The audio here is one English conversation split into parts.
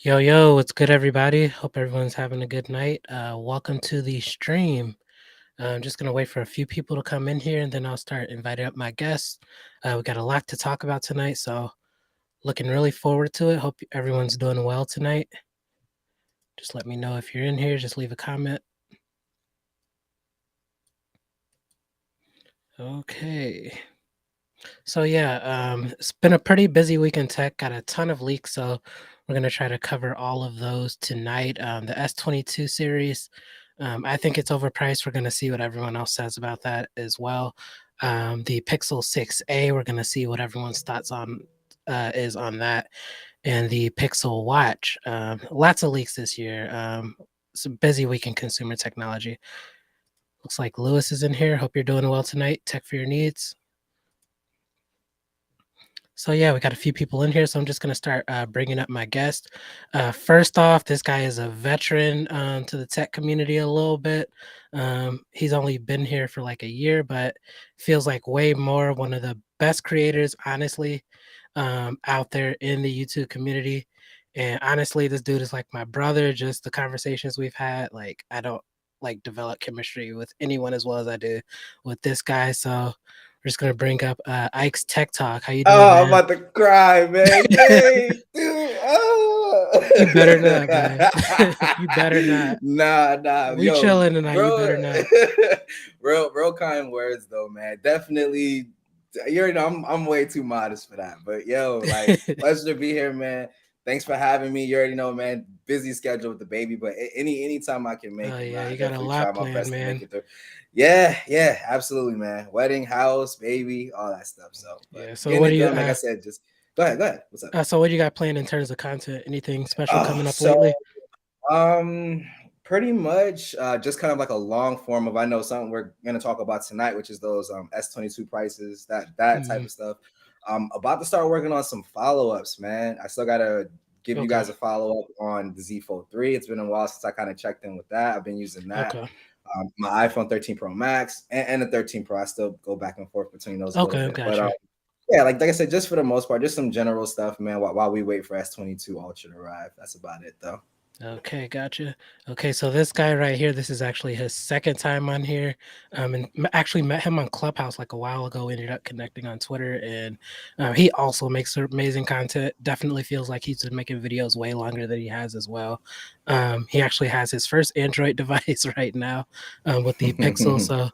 Yo, what's good, everybody? Hope everyone's having a good night. Welcome to the stream. I'm just gonna wait for a few people to come in here, and then I'll start inviting up my guests. We got a lot to talk about tonight, so looking really forward to it. Hope everyone's doing well tonight. Just let me know if you're in here. Just leave a comment. Okay. So yeah, it's been a pretty busy week in tech. Got a ton of leaks, so we're gonna try to cover all of those tonight. The S22 series, I think it's overpriced. We're gonna see what everyone else says about that as well. The Pixel 6a, we're gonna see what everyone's thoughts on is on that, and the Pixel Watch. Lots of leaks this year. It's a busy week in consumer technology. Looks like Lewis is in here. Hope you're doing well tonight. Tech for your needs. So yeah, we got a few people in here, so I'm just gonna start bringing up my guest. First off, this guy is a veteran to the tech community a little bit. He's only been here for like a year, but feels like way more. One of the best creators, honestly, out there in the YouTube community. And honestly, this dude is like my brother. Just the conversations we've had, like I don't like develop chemistry with anyone as well as I do with this guy. So we're just gonna bring up Ike's Tech Talk. How you doing, Oh, I'm man? about to cry, man. Yay, dude. You better Oh. not, man. You better not. Nah. We Yo, chilling tonight. You bro. better not. real kind words though, man. Definitely. You already know I'm way too modest for that. But yo, like, pleasure to be here, man. Thanks for having me. You already know, man. Busy schedule with the baby, but anytime I can make Oh it, man, yeah, I you got a definitely try lot my planned, best to make man. it through. Yeah, absolutely, man. Wedding, house, baby, all that stuff. So, but Yeah. So getting what do it you done, like I said, just go ahead. What's up? so what do you got planned in terms of content? Anything special Oh, coming up so lately? um, pretty much just kind of like a long form of I know something we're gonna talk about tonight, which is those S22 prices, that type Hmm. of stuff. About to start working on some follow-ups, man. I still gotta give you Okay. guys a follow-up on the Z Fold 3. It's been a while since I kind of checked in with that. I've been using that. Okay. My iPhone 13 Pro Max and the 13 Pro. I still go back and forth between those a little Okay. bit, but Gotcha. yeah, like I said, just for the most part, just some general stuff, man. While we wait for S22 Ultra to arrive, that's about it, though. Okay, gotcha. Okay, so this guy right here, this is actually his second time on here. And actually met him on Clubhouse like a while ago. Ended up connecting on Twitter, and he also makes amazing content. Definitely feels like he's been making videos way longer than he has as well. He actually has his first Android device right now with the Pixel. So,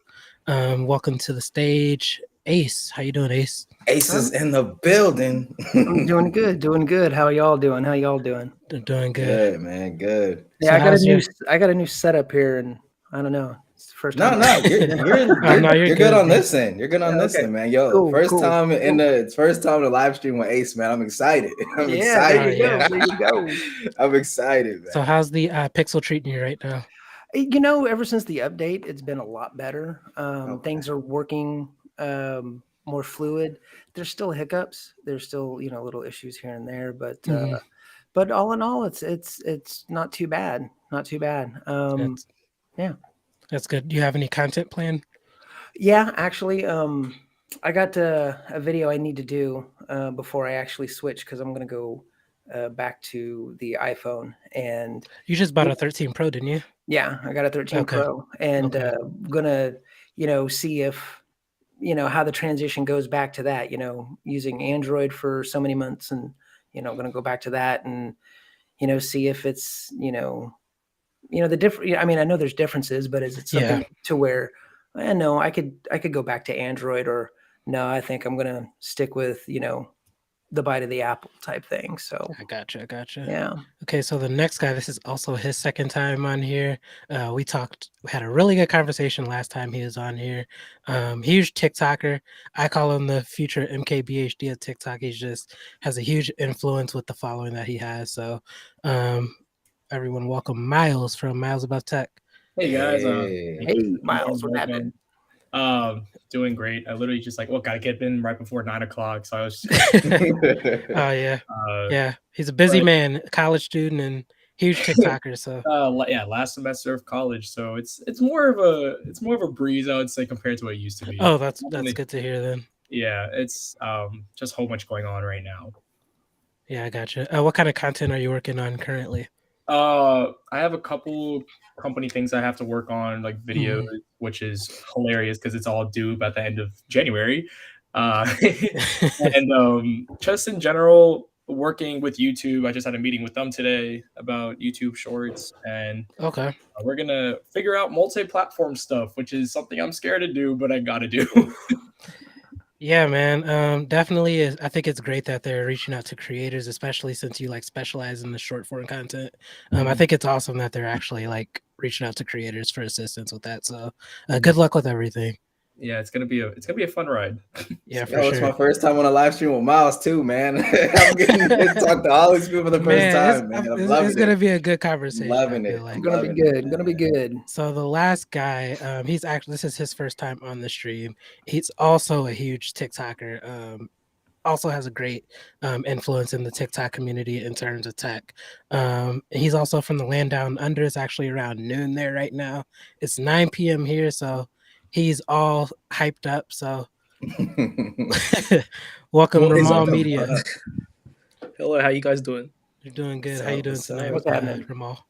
welcome to the stage, Ace. How you doing, Ace? Ace is I'm in the building. I'm doing good, doing good. How y'all doing? How y'all doing? Doing good. Good, man. Good. Yeah, So, how's your? I got a new setup here, and I don't know. It's the first time. No, you're Yeah. you're Oh no, you're you're good good, on bro. this end. You're good on this Okay. end, man. Yo, Cool. Cool. first time to live stream with Ace, man. I'm excited. I'm Yeah. There Oh you excited. go. yeah. There you go. I'm excited, So, man. how's the Pixel treating you right now? Ever since the update, it's been a lot better. Okay. Things are working more fluid. There's still hiccups. There's still little issues here and there, Mhm. but all in all, it's not too bad. Not too bad. That's Yeah. that's good. Do you have any content planned? Yeah, actually, I got a video I need to do before I actually switch because I'm gonna go back to the iPhone, and You just bought a 13 Pro, didn't you? yeah, I got a 13 Okay. Pro, and Okay. gonna see if how the transition goes back to that. Using Android for so many months, and gonna go back to that, and see if it's the different. I mean, I know there's differences, but is it Yeah, something to where I know I could go back to Android, or no, I think I'm gonna stick with the bite of the apple type thing. So I gotcha. yeah, Okay, so the next guy, this is also his second time on here. We had a really good conversation last time he was on here. Huge TikToker. I call him the future MKBHD of TikTok. He just has a huge influence with the following that he has. So, um, everyone, welcome Miles from Miles About Tech. Hey guys, thank Hey. you hey for the warm Miles, what happened? welcome. Doing great. I literally just like, got to get in right before 9 o'clock, so I was, Oh yeah, uh, yeah. He's a busy but man, college student, and huge TikToker. So yeah, last semester of college, so it's more of a breeze, I would say, compared to what it used to be. oh, that's Only- good to hear then. yeah, it's just a whole bunch going on right now. Yeah, I gotcha. What kind of content are you working on currently? I have a couple company things I have to work on, like videos, Mhm. which is hilarious because it's all due by the end of January. Uh, and just in general, working with YouTube. I just had a meeting with them today about YouTube Shorts, and Okay. we're gonna figure out multi-platform stuff, which is something I'm scared to do, but I gotta do. Yeah, man. Definitely is. I think it's great that they're reaching out to creators, especially since you like specialize in the short form content. I think it's awesome that they're actually like reaching out to creators for assistance with that. So, good luck with everything. Yeah, it's gonna be a fun ride. Yeah, for Yo, it's sure. my first time on a live stream with Miles too, man. I'm getting to talk to all these people for the first Man, time, man. I'm it's loving gonna it. be a good I'm conversation. I loving feel it. It's I'm like. gonna be loving it, good. Gonna be man. good. So the last guy, he's actually this is his first time on the stream. He's also a huge TikToker. Also has a great influence in the TikTok community in terms of tech. He's also from the land down under. It's actually around noon there right now. It's 9 p.m. here, so he's all hyped up. So welcome, What is up? Ramal Media. Hello, how you guys doing? You're doing good. What's How you up? doing What's tonight, up? What's with happening? Ramal?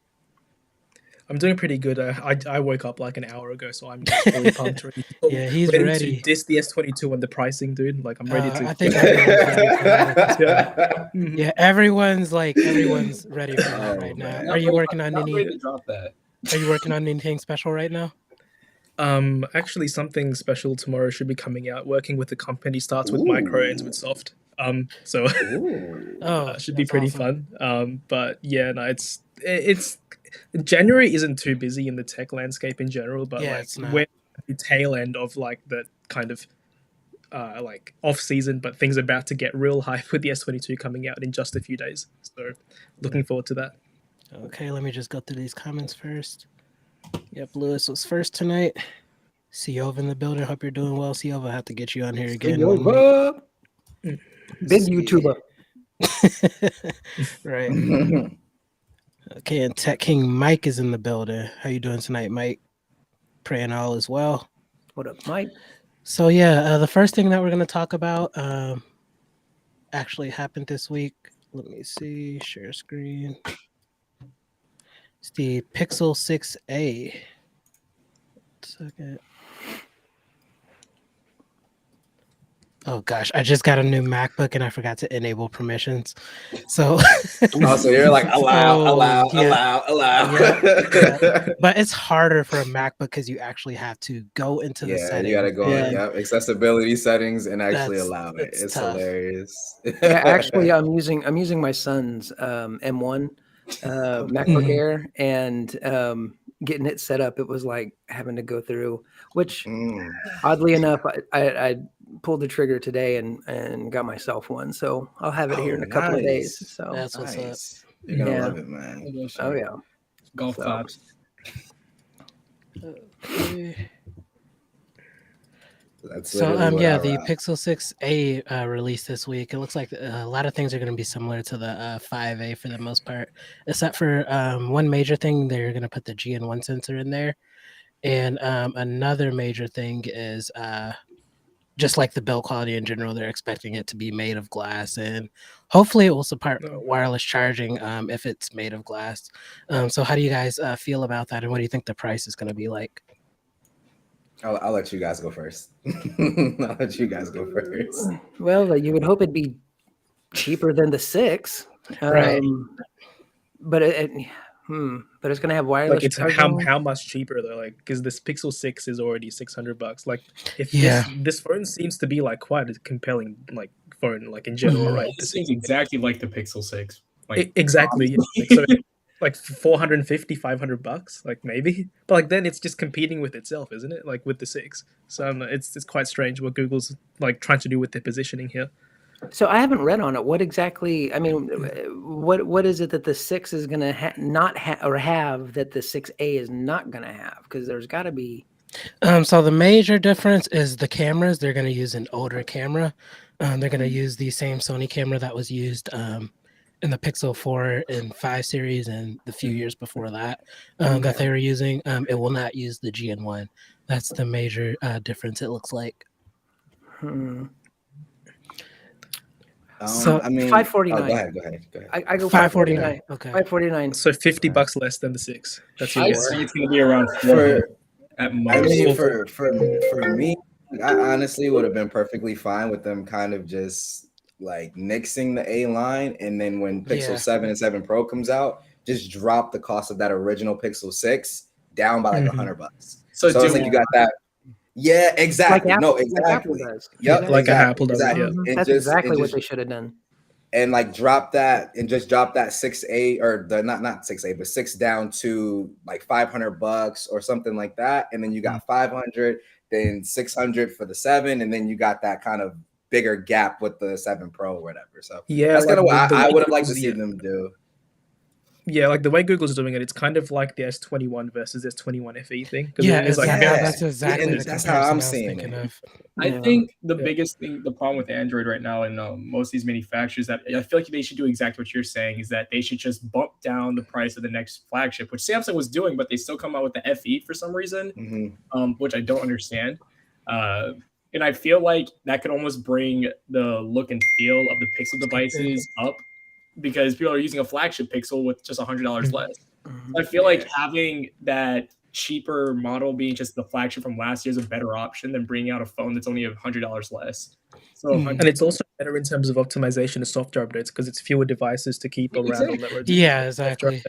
I'm doing pretty good. I woke up like an hour ago, so I'm just fully pumped, Yeah, he's ready to ready. diss the S22 and the pricing, dude. Like I'm ready to I get think everyone's ready for that at this point. Mhm. Yeah, everyone's ready for that Oh right now. man. Are you working on Not ready any? to drop that. Are you working on anything special right now? Actually, something special tomorrow should be coming out. Working with the company starts with micro, ends with Ooh. soft. So Ooh. Oh, should be that's pretty awesome. fun. But yeah, no, it's January isn't too busy in the tech landscape in general, but Yeah, like it's we're not. at the tail end of like the kind of like off season, but things are about to get real hype with the S22 coming out in just a few days. So looking forward to that. Okay, let me just go through these comments first. Yep, Lewis was first tonight. Siova in the building. Hope you're doing well. Siova, I have to get you on here again one night. Siova, big See. YouTuber. Right. Okay, and Tech King Mike is in the building. How you doing tonight, Mike? Praying all is well. What up, Mike? So yeah, the first thing that we're gonna talk about actually happened this week. Let me see. Share screen. It's the Pixel 6a. Second. Oh gosh, I just got a new MacBook and I forgot to enable permissions. So Oh, so you're like allow, so allow, yeah, allow. yeah. But it's harder for a MacBook because you actually have to go into the Yeah, you gotta settings go on, and yep, accessibility settings and actually that's allow it. it's It's tough. hilarious. Yeah, actually, I'm using my son's M1 MacBook Mhm. Air, and getting it set up. It was like having to go through. Which, Mm. oddly enough, I pulled the trigger today and got myself one. So I'll have it here Oh, in a couple of days. nice. So That's what's up. Nice. You're gonna yeah. love it, man. Oh yeah. Golf So claps. Okay. That's So literally what I yeah, the rock. Pixel 6a released this week. It looks like a lot of things are going to be similar to the 5a for the most part, except for one major thing. They're going to put the GN1 sensor in there, and another major thing is just like the build quality in general. They're expecting it to be made of glass, and hopefully it will support No. wireless charging if it's made of glass. So how do you guys feel about that, and what do you think the price is going to be like? I'll let you guys go first. I'll let you guys go first. well, you would hope it'd be cheaper than the 6. Right. But but it's gonna have wireless Like it's charging. how much cheaper though? Like because this Pixel 6 is already $600. Like if Yeah. this phone seems to be like quite a compelling like phone like in general, Mhm. right? It The seems 6 exactly like the Pixel 6. Like exactly. Yeah. Like so like 450 $500 like maybe, but like then it's just competing with itself, isn't it, like with the 6? So it's quite strange what Google's like trying to do with their positioning here. So I haven't read on it. What exactly? I mean, what is it that the 6 is gonna not or have that the 6A is not gonna have? Because there's got to be. So the major difference is the cameras. They're going to use an older camera. They're going to use the same Sony camera that was used in the Pixel 4 and 5 series and the few years before that that Okay. they were using. It will not use the GN1. That's the major difference, it looks like. Hmm. So I mean, Five oh, forty go nine. ahead, go ahead, go ahead. I go 549. 549. Okay. 549. So 50 Alright. bucks less than the 6. That's your I guess. think it's going to be around For 400 at I most. mean, Four- for me, I honestly would have been perfectly fine with them kind of just like nixing the A line, and then when Pixel Yeah. 7 and 7 Pro comes out, just drop the cost of that original Pixel 6 down by like Mhm. $100. So So it's do like you got that. Yeah, exactly. No, Like Apple exactly. does. Yeah, Yep, like exactly, Apple does it, exactly. yeah. And That's just exactly and what just they should have done. and like drop that and just drop that 6A or the not 6A but 6 down to like $500 or something like that, and then you got 500, then 600 for the 7, and then you got that kind of bigger gap with the 7 Pro or whatever. So Yeah, that's kind like of what the I way would have liked to Google's- see yeah. them do. Yeah, like the way Google's doing it, it's kind of like the S21 versus S21 FE thing. 'Cause Yeah, it's like exactly. Yeah, That's exactly and the that's how comparison I'm I was seeing thinking it. of. I Yeah. think the Yeah. biggest thing, the problem with Android right now and most of these manufacturers, that I feel like they should do exactly what you're saying, is that they should just bump down the price of the next flagship, which Samsung was doing, but they still come out with the FE for some reason, which I don't understand. And I feel like that could almost bring the look and feel of the Pixel devices up, because people are using a flagship Pixel with just $100 less. I feel like having that cheaper model being just the flagship from last year is a better option than bringing out a phone that's only $100 less. So And it's also better in terms of optimization of software updates because it's fewer devices to keep around on that road. Yeah, exactly.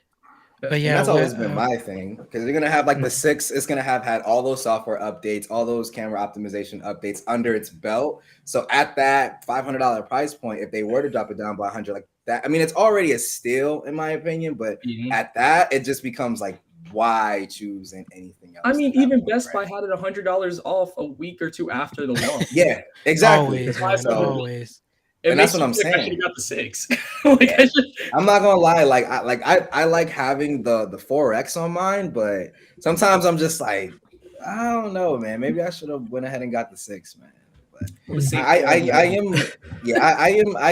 But And yeah, that's always been my thing, because you're gonna have like the 6, it's gonna have had all those software updates, all those camera optimization updates under its belt. So at that $500 price point, if they were to drop it down by 100 like that, I mean, it's already a steal in my opinion, but at that, it just becomes like, why choose anything else? I mean, even Best Buy had it $100 off a week or two after the launch. Yeah, exactly. Always, man, So- always. And that's what I'm I should saying. have got the 6. I'm not gonna lie, I like having the 4X on mine, but sometimes I'm just like, I don't know, man. Maybe I should have went ahead and got the 6, man. But I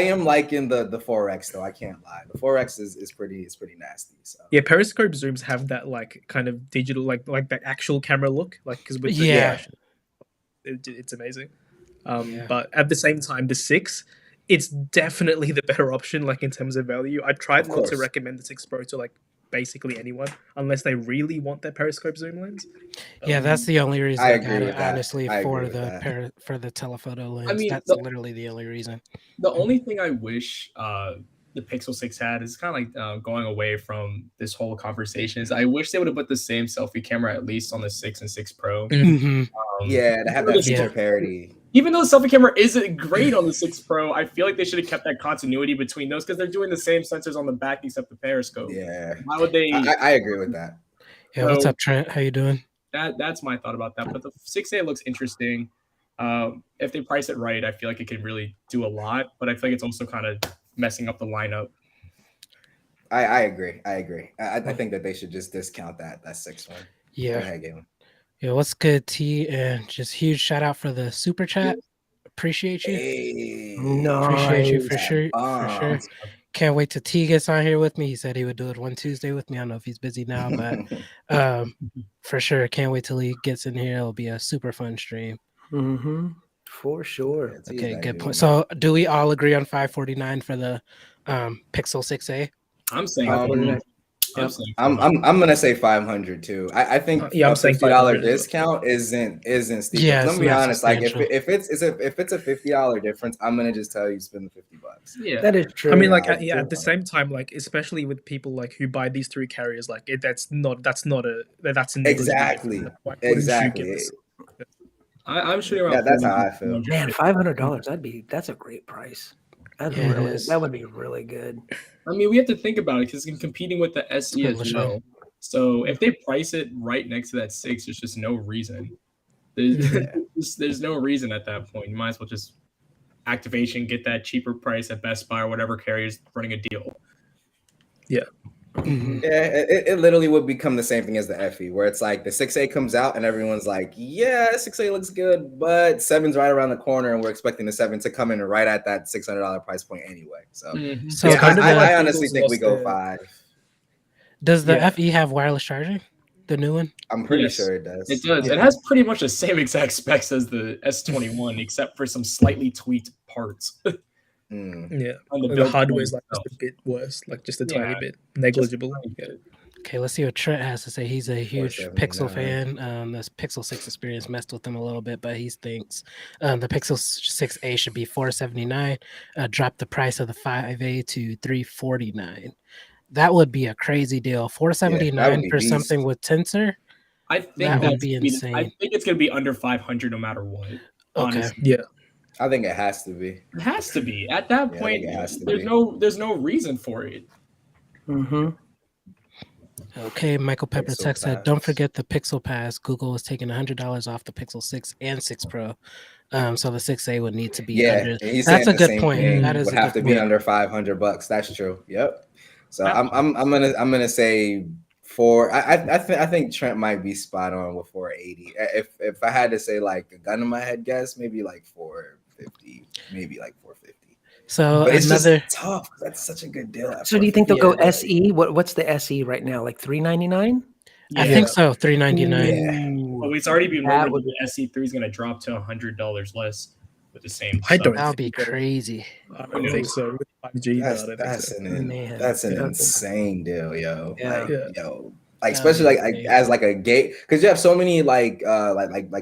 am liking the 4X though. I can't lie. The 4X is pretty nasty. So Yeah, periscope zooms have that like kind of digital like that actual camera look, like because with the Yeah. it's amazing. But at the same time, the 6, it's definitely the better option, like in terms of value. I tried not to recommend the 6 Pro to like basically anyone unless they really want their periscope zoom lens. Yeah, that's the only reason I I agree got with it, that. honestly, I for agree with the for the telephoto lens. I mean, That's literally the only reason. The only thing I wish the Pixel 6 had is kind of like going away from this whole conversation is I wish they would have put the same selfie camera at least on the 6 and 6 Pro. Yeah, to have that feature parity. Even though the selfie camera isn't great on the 6 Pro, I feel like they should have kept that continuity between those because they're doing the same sensors on the back except the periscope. Yeah. Why would they? I agree with that. Yeah, what's up, Trent? How you doing? That's my thought about that. But the 6A looks interesting. If they price it right, I feel like it could really do a lot. But I feel like it's also kind of messing up the lineup. I agree. I think that they should just discount that 6 one. Yeah. Go ahead, Galen. Yeah, what's good, T? And just huge shout out for the super chat. Appreciate you. Hey, Appreciate you for nice. sure. For sure. Can't wait till T gets on here with me. He said he would do it one Tuesday with me. I don't know if he's busy now, but for sure. Can't wait till he gets in here. It'll be a super fun stream. For sure. Okay, good point. So do we all agree on 549 for the Pixel 6A? I'm saying I'm gonna say 500 too. I think a $50 discount isn't steep. Yeah, let me be honest. Like if it's a $50 difference, I'm gonna just tell you spend the $50. Yeah, that is true. I mean, like at the same time, like especially with people like who buy these 3 carriers, like that's exactly. I'm shooting around. Yeah, that's how I feel. Man, $500. That's a great price. That would be really good. I mean, we have to think about it because it's competing with the SE as well. So if they price it right next to that 6, there's just no reason. There's no reason at that point. You might as well just activation, get that cheaper price at Best Buy or whatever carrier's running a deal. Yeah. Yeah, it literally would become the same thing as the FE, where it's like the 6A comes out and everyone's like, yeah, 6A looks good, but 7's right around the corner and we're expecting the 7 to come in right at that $600 price point anyway. So, I honestly think we go 5. Does the FE have wireless charging? The new one? I'm pretty sure it does. It does. It has pretty much the same exact specs as the S21, except for some slightly tweaked parts. Yeah, On the the build hardware is quality like just a itself. bit worse, like just a Yeah, tiny bit just a negligible. tiny Yeah. bit. Okay, let's see what Trent has to say. He's a huge Pixel 479. fan. This Pixel 6 experience messed with him a little bit, but he thinks the Pixel 6a should be 479. Drop the price of the 5a to 349. That would be a crazy deal. Yeah, that would 479 be for beast. something with Tensor. I think That would that's be gonna be the, I insane. think it's gonna be under 500 no matter what. Okay. Honestly, Yeah. I think it has to be. it has to be. At that Yeah, I point, think it has to there's be. no reason for it. Mm-hmm. Okay, Michael Pepper Pixel Tech said, "Don't Pass. forget the Pixel Pass. Google is taking $100 off the Pixel 6 and 6 Pro. So the 6a would need to be Yeah, under." and he's That's saying a the good same point. thing. That Mm. is Would a have good to be point. under $500. That's true. Yep. So Yeah. I'm gonna say I think Trent might be spot on with 480. If I had to say like a gun in my head guess, maybe like 450, maybe like 450. So But it's another just tough. That's such a good deal. At So do you think they'll go 450. SE? What's the SE right now? Like $399? I Yeah. think so, 399. Yeah. But it's already been That rumored would that the SE3 is gonna drop to $100 less with the same I stuff. don't That would be think so. crazy. I don't think so. With 5G, no, I don't think That's so. Man, that's an yeah. insane deal, yo. Yeah. Like Yeah. yo, like That would especially be like insane. as like a gate, because you have so many like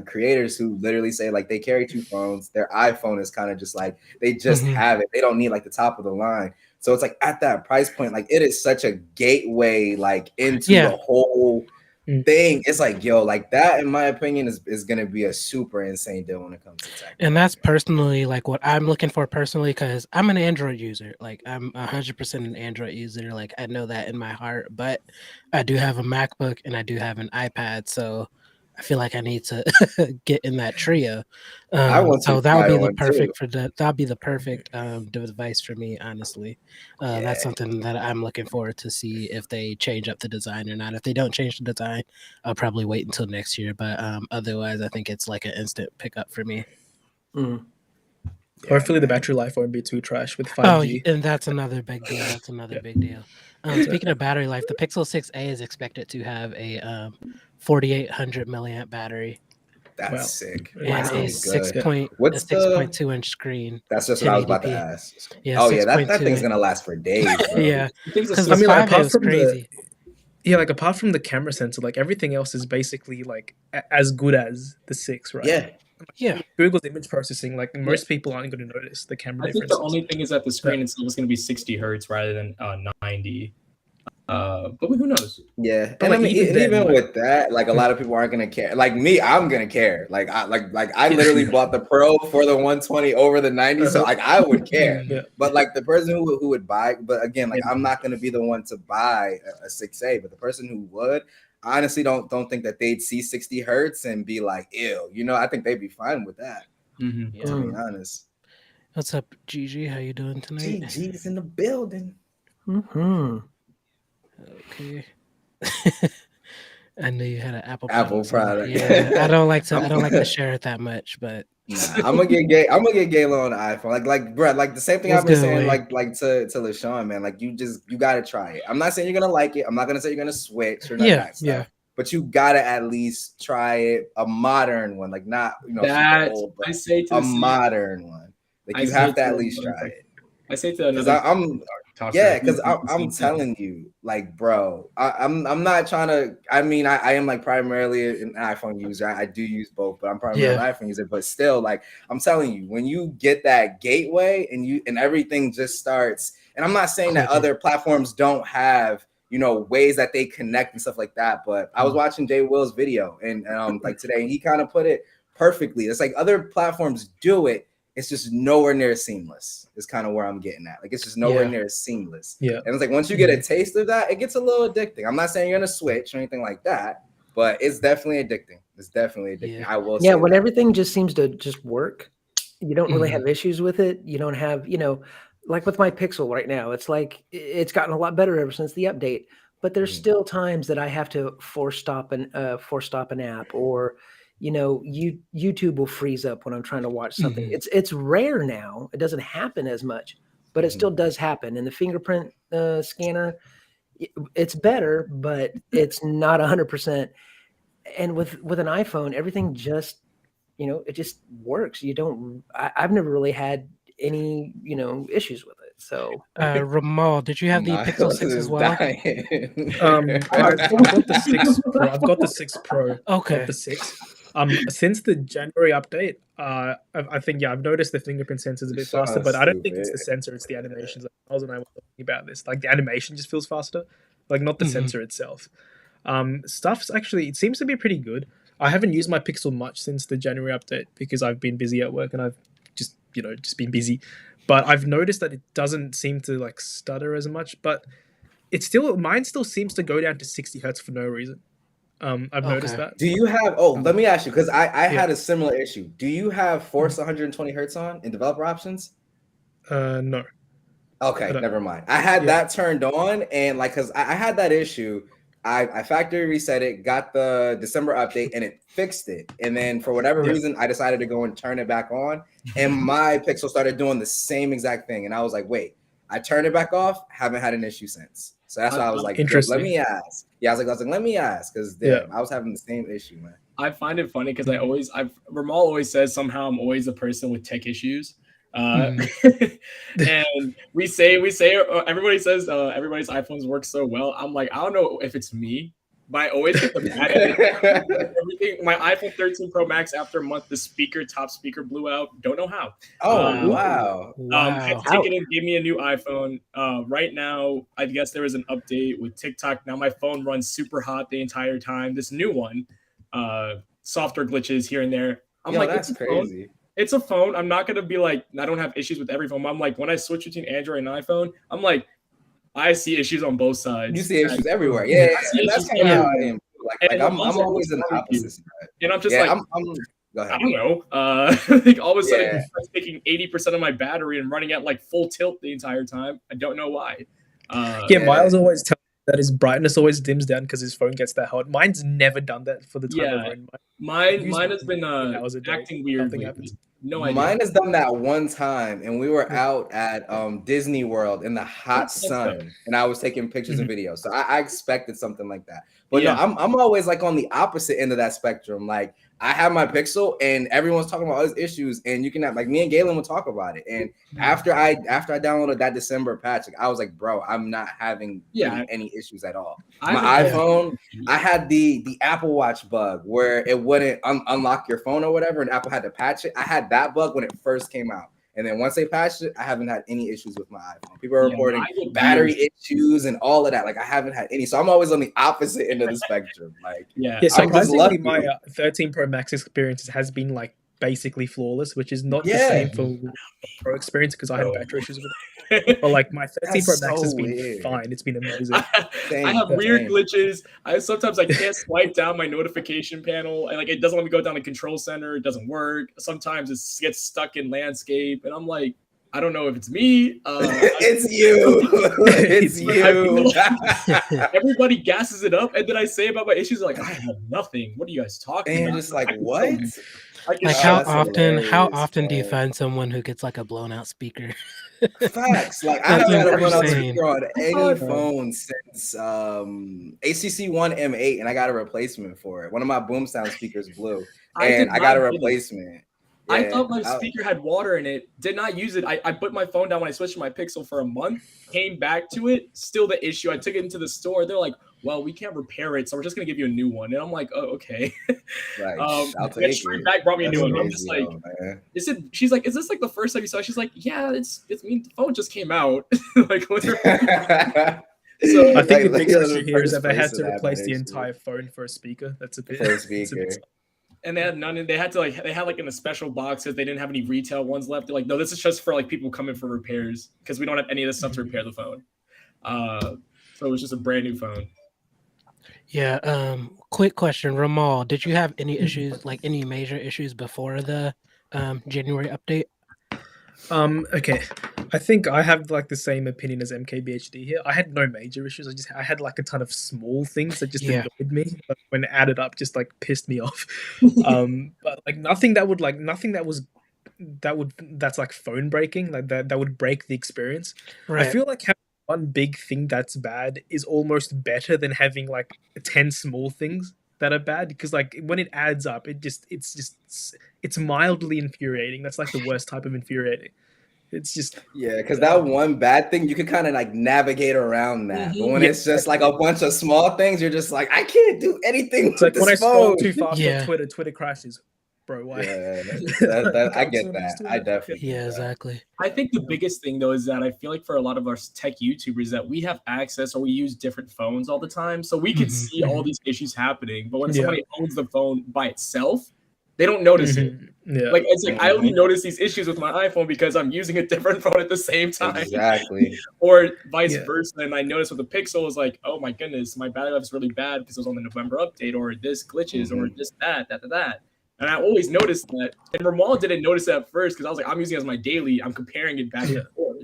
creators who literally say like they carry two phones. Their iPhone is kind of just like they just Mhm. have it. They don't need like the top of the line. So it's like at that price point, like it is such a gateway like into Yeah. the whole Mm. thing. It's like yo, like that in my opinion is gonna be a super insane deal when it comes to tech. And that's personally like what I'm looking for personally, because I'm an Android user. Like I'm 100% an Android user. Like I know that in my heart, but I do have a MacBook and I do have an iPad. So I feel like I need to get in that trio. I want So to that would try be the one too. perfect for that'd be the perfect device for me, honestly. Yeah. That's something that I'm looking forward to see if they change up the design or not. If they don't change the design, I'll probably wait until next year. But otherwise, I think it's like an instant pickup for me. Mm. Hopefully, the man. battery life won't be too trash with Oh, 5G. and that's another big deal. That's another Yeah. big deal. Speaking of battery life, the Pixel 6a is expected to have a 4,800 milliamp battery That's Wow. sick. and That's a gonna be good. What's the 6.2 inch screen. That's just what I was about to 1080p. ask. Yeah, Oh yeah, that 6.2 thing's inch. gonna last for days, bro. Yeah, Things are because so the I mean, like, 5A apart was from crazy. apart from the camera sensor, like everything else is basically like as good as the 6, right? Yeah. Yeah, Google's image processing, like most people aren't going to notice the camera I think the differences. only thing is that the screen itself is going to be 60 hertz rather than 90. But who knows? Yeah, But, and I like, mean, even then, even like- with that, like a lot of people aren't gonna care. Like me, I'm gonna care. Like I literally bought the Pro for the 120 over the 90, so like I would care. Yeah. But like the person who would buy, but again, like I'm not gonna be the one to buy a 6A. But the person who would, I honestly don't think that they'd see 60 hertz and be like, ew. You know, I think they'd be fine with that. Mm-hmm. yeah. To be honest. What's up, Gigi? How you doing tonight? GG's in the building. Hmm. Okay. I knew you had an Apple Apple so, product. yeah, I don't like to share it that much, but Nah, I'm gonna get gay. I'm gonna get Galo on the iPhone. Like, bro, like the same thing Let's I've been do it, saying, Wayne. like to LaShawn, man. Like, you gotta try it. I'm not saying you're gonna like it. I'm not gonna say you're gonna switch or none of that stuff. Yeah. But you gotta at least try it, a modern one, like not super That old, but I say to a the same- modern one. Like I you say have to to at least another- try it. I say to Because another. because I'm telling you, like, bro, I'm not trying to. I mean, I am like primarily an iPhone user. I do use both, but I'm primarily an iPhone user. But still, like, I'm telling you, when you get that gateway and everything just starts. And I'm not saying that other platforms don't have, you know, ways that they connect and stuff like that. But I was watching Jay Will's video and like today, and he kind of put it perfectly. It's like other platforms do it. It's just nowhere near as seamless. Is kind of where I'm getting at. Like it's just nowhere near as seamless. Yeah. And it's like once you get a taste of that, it gets a little addicting. I'm not saying you're gonna switch or anything like that, but it's definitely addicting. It's definitely addicting. Yeah. I will Yeah, say when that. everything just seems to just work, you don't really have issues with it. You don't have, you know, like with my Pixel right now, it's like it's gotten a lot better ever since the update. But there's still times that I have to force stop an app, or you know, YouTube will freeze up when I'm trying to watch something. It's rare now. It doesn't happen as much, but it still does happen. And the fingerprint scanner, it's better, but it's not 100%. And with an iPhone, everything just, you know, it just works. You don't. I've never really had any issues with it. So Ramal, did you have the Pixel 6 as is well? dying. I've got the 6 Pro. I've got the 6 Pro, Okay. not the 6. Since the January update, I think I've noticed the fingerprint sensor is a bit faster, but I don't think it's the sensor, it's the animations. Miles and I were talking about this. Like the animation just feels faster, like not the sensor itself. Stuff's actually, it seems to be pretty good. I haven't used my Pixel much since the January update because I've been busy at work and I've just been busy. But I've noticed that it doesn't seem to like stutter as much, but mine still seems to go down to 60 hertz for no reason. I've noticed that. Do you have? Oh, let me ask you because I had a similar issue. Do you have force 120 hertz on in developer options? No. Okay, never mind. I had that turned on, and like, cause I had that issue. I factory reset it, got the December update, and it fixed it. And then for whatever reason, I decided to go and turn it back on, and my Pixel started doing the same exact thing. And I was like, wait, I turned it back off, haven't had an issue since. So that's why I was like, let me ask. Yeah, I was like, let me ask, because I was having the same issue, man. I find it funny because Ramal always says somehow I'm always a person with tech issues. And we say everybody says everybody's iPhones work so well. I'm like, I don't know if it's me, but I always get the bad everything. My iPhone 13 Pro Max, after a month, the top speaker blew out. Don't know how. Wow. Had to take it and give me a new iPhone. Right now, I guess there was an update with TikTok. Now my phone runs super hot the entire time. This new one, software glitches here and there. I'm like, that's crazy. It's a phone. I'm not going to be like, I don't have issues with every phone. I'm like, when I switch between Android and iPhone, I'm like, I see issues on both sides. You see issues everywhere. Yeah. That's kind of how I am. Like I'm always in the opposite side. And I'm just like, go ahead. I don't know. Like all of a sudden, it starts taking 80% of my battery and running at like full tilt the entire time. I don't know why. Miles always tells me that his brightness always dims down because his phone gets that hot. Mine's never done that for the time I've owned mine has been acting weird. No idea. Mine has done that one time, and we were out at Disney World in the hot sun, and I was taking pictures and videos. So I expected something like that. But no, I'm always like on the opposite end of that spectrum. Like I have my Pixel, and everyone's talking about all these issues, and you can have like me and Galen will talk about it. And after I downloaded that December patch, like, I was like, bro, I'm not having any issues at all. My iPhone, I had the Apple Watch bug where it wouldn't unlock your phone or whatever, and Apple had to patch it. I had that bug when it first came out. And then once they patched it, I haven't had any issues with my iPhone. People are reporting battery issues and all of that. Like I haven't had any. So I'm always on the opposite end of the spectrum. Like surprisingly, my 13 Pro Max experience has been like basically flawless, which is not the same for Pro experience because I had battery issues with it. But like my 13 Pro Max has been fine. It's been amazing. I have weird glitches. Sometimes I can't swipe down my notification panel, and like it doesn't let me go down the control center. It doesn't work. Sometimes it gets stuck in landscape, and I'm like, I don't know if it's me. It's you. It's you. Everybody gasses it up, and then I say about my issues, like I have nothing. What are you guys talking about? And just like what? Like how often do you find someone who gets like a blown out speaker? Facts. Like I haven't had a blown out speaker on any phone since HTC One M8, and I got a replacement for it. One of my boom sound speakers blew, and I got a replacement. Yeah, I thought my speaker had water in it. Did not use it. I put my phone down when I switched to my Pixel for a month. Came back to it. Still the issue. I took it into the store. They're like, well, we can't repair it, so we're just gonna give you a new one. And I'm like, oh, okay. Right. I'll take it. Back brought me a new one. I'm just like, is it? She's like, is this like the first time you saw it? She's like, yeah, it's me. The phone just came out. Like, so I think the biggest issue here is that they had to replace the entire phone for a speaker. That's a bit. For a speaker. And they had none. And they had in a special box because they didn't have any retail ones left. They're like, no, this is just for like people coming for repairs because we don't have any of this stuff to repair the phone. So it was just a brand new phone. Yeah. Quick question, Ramal, did you have any issues, like any major issues before the January update? Okay. I think I have like the same opinion as MKBHD here. I had no major issues. I had like a ton of small things that just annoyed me. But when it added up, just like pissed me off. But like that's like phone breaking, like that would break the experience. Right. I feel like having one big thing that's bad is almost better than having like 10 small things that are bad, because like when it adds up, it's mildly infuriating. That's like the worst type of infuriating. It's just Yeah, because that one bad thing, you can kind of like navigate around that. But when Yeah, it's just like a bunch of small things, you're just like, I can't do anything it's with like when I this scroll phone. too fast on Yeah. Twitter crashes. Bro, why? Yeah, I I can't get zoom into that. I it. definitely Yeah, get that. exactly. I think the biggest thing though is that I feel like for a lot of our tech YouTubers that we have access or we use different phones all the time, so we can see all these issues happening. But when Yeah. somebody owns the phone by itself, they don't notice it. Yeah. Like it's like I only Mhm. notice these issues with my iPhone because I'm using a different phone at the same time, Exactly. or vice Yeah. versa. And I notice with the Pixel is like, oh my goodness, my battery life is really bad because it was on the November update, or this glitches, or Mhm. this that. And I always noticed that. And Ramal didn't notice it at first because I was like, I'm using it as my daily. I'm comparing it back Yeah. and forth.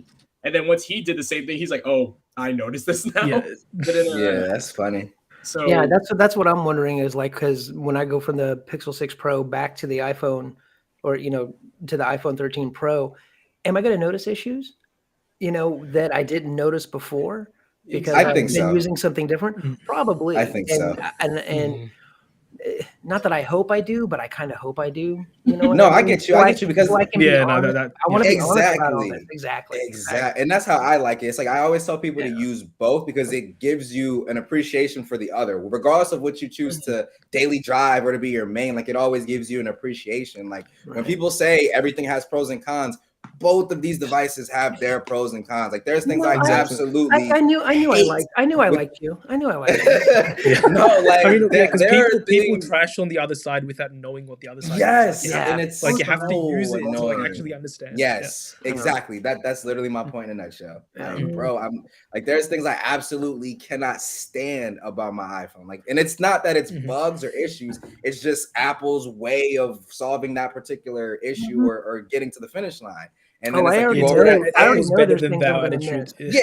And then once he did the same thing, he's like, oh, I noticed this now. Yeah. Yeah, that's funny. So Yeah, that's what I'm wondering is like, because when I go from the Pixel 6 Pro back to the iPhone, or to the iPhone 13 Pro, am I going to notice issues that I didn't notice before because I I've think been so. using something different? Probably. I think so. And not that I hope I do, but I kind of hope I do. No, I get you. I get you because so I can be Yeah, no, honest. that I want to be honest about all this. Exactly. Exactly. And that's how I like it. It's like I always tell people to use both because it gives you an appreciation for the other, regardless of what you choose to daily drive or to be your main. Like it always gives you an appreciation. Like when people say everything has pros and cons, both of these devices have their pros and cons. Like there's things I absolutely I knew I liked you. I knew I liked you. No, like I mean, there because are people things. trash on the other side without knowing what the other side Yes, is. and it's Like you have to so use it to like annoying. actually understand. Yes, exactly. That's literally my point in a nutshell. Like, bro, I'm like, there's things I absolutely cannot stand about my iPhone. Like, and it's not that it's bugs or issues, it's just Apple's way of solving that particular issue or getting to the finish line. And then it's I like already you go know. over there. I already Apple's know better there's than things I'm thou gonna attitude. miss.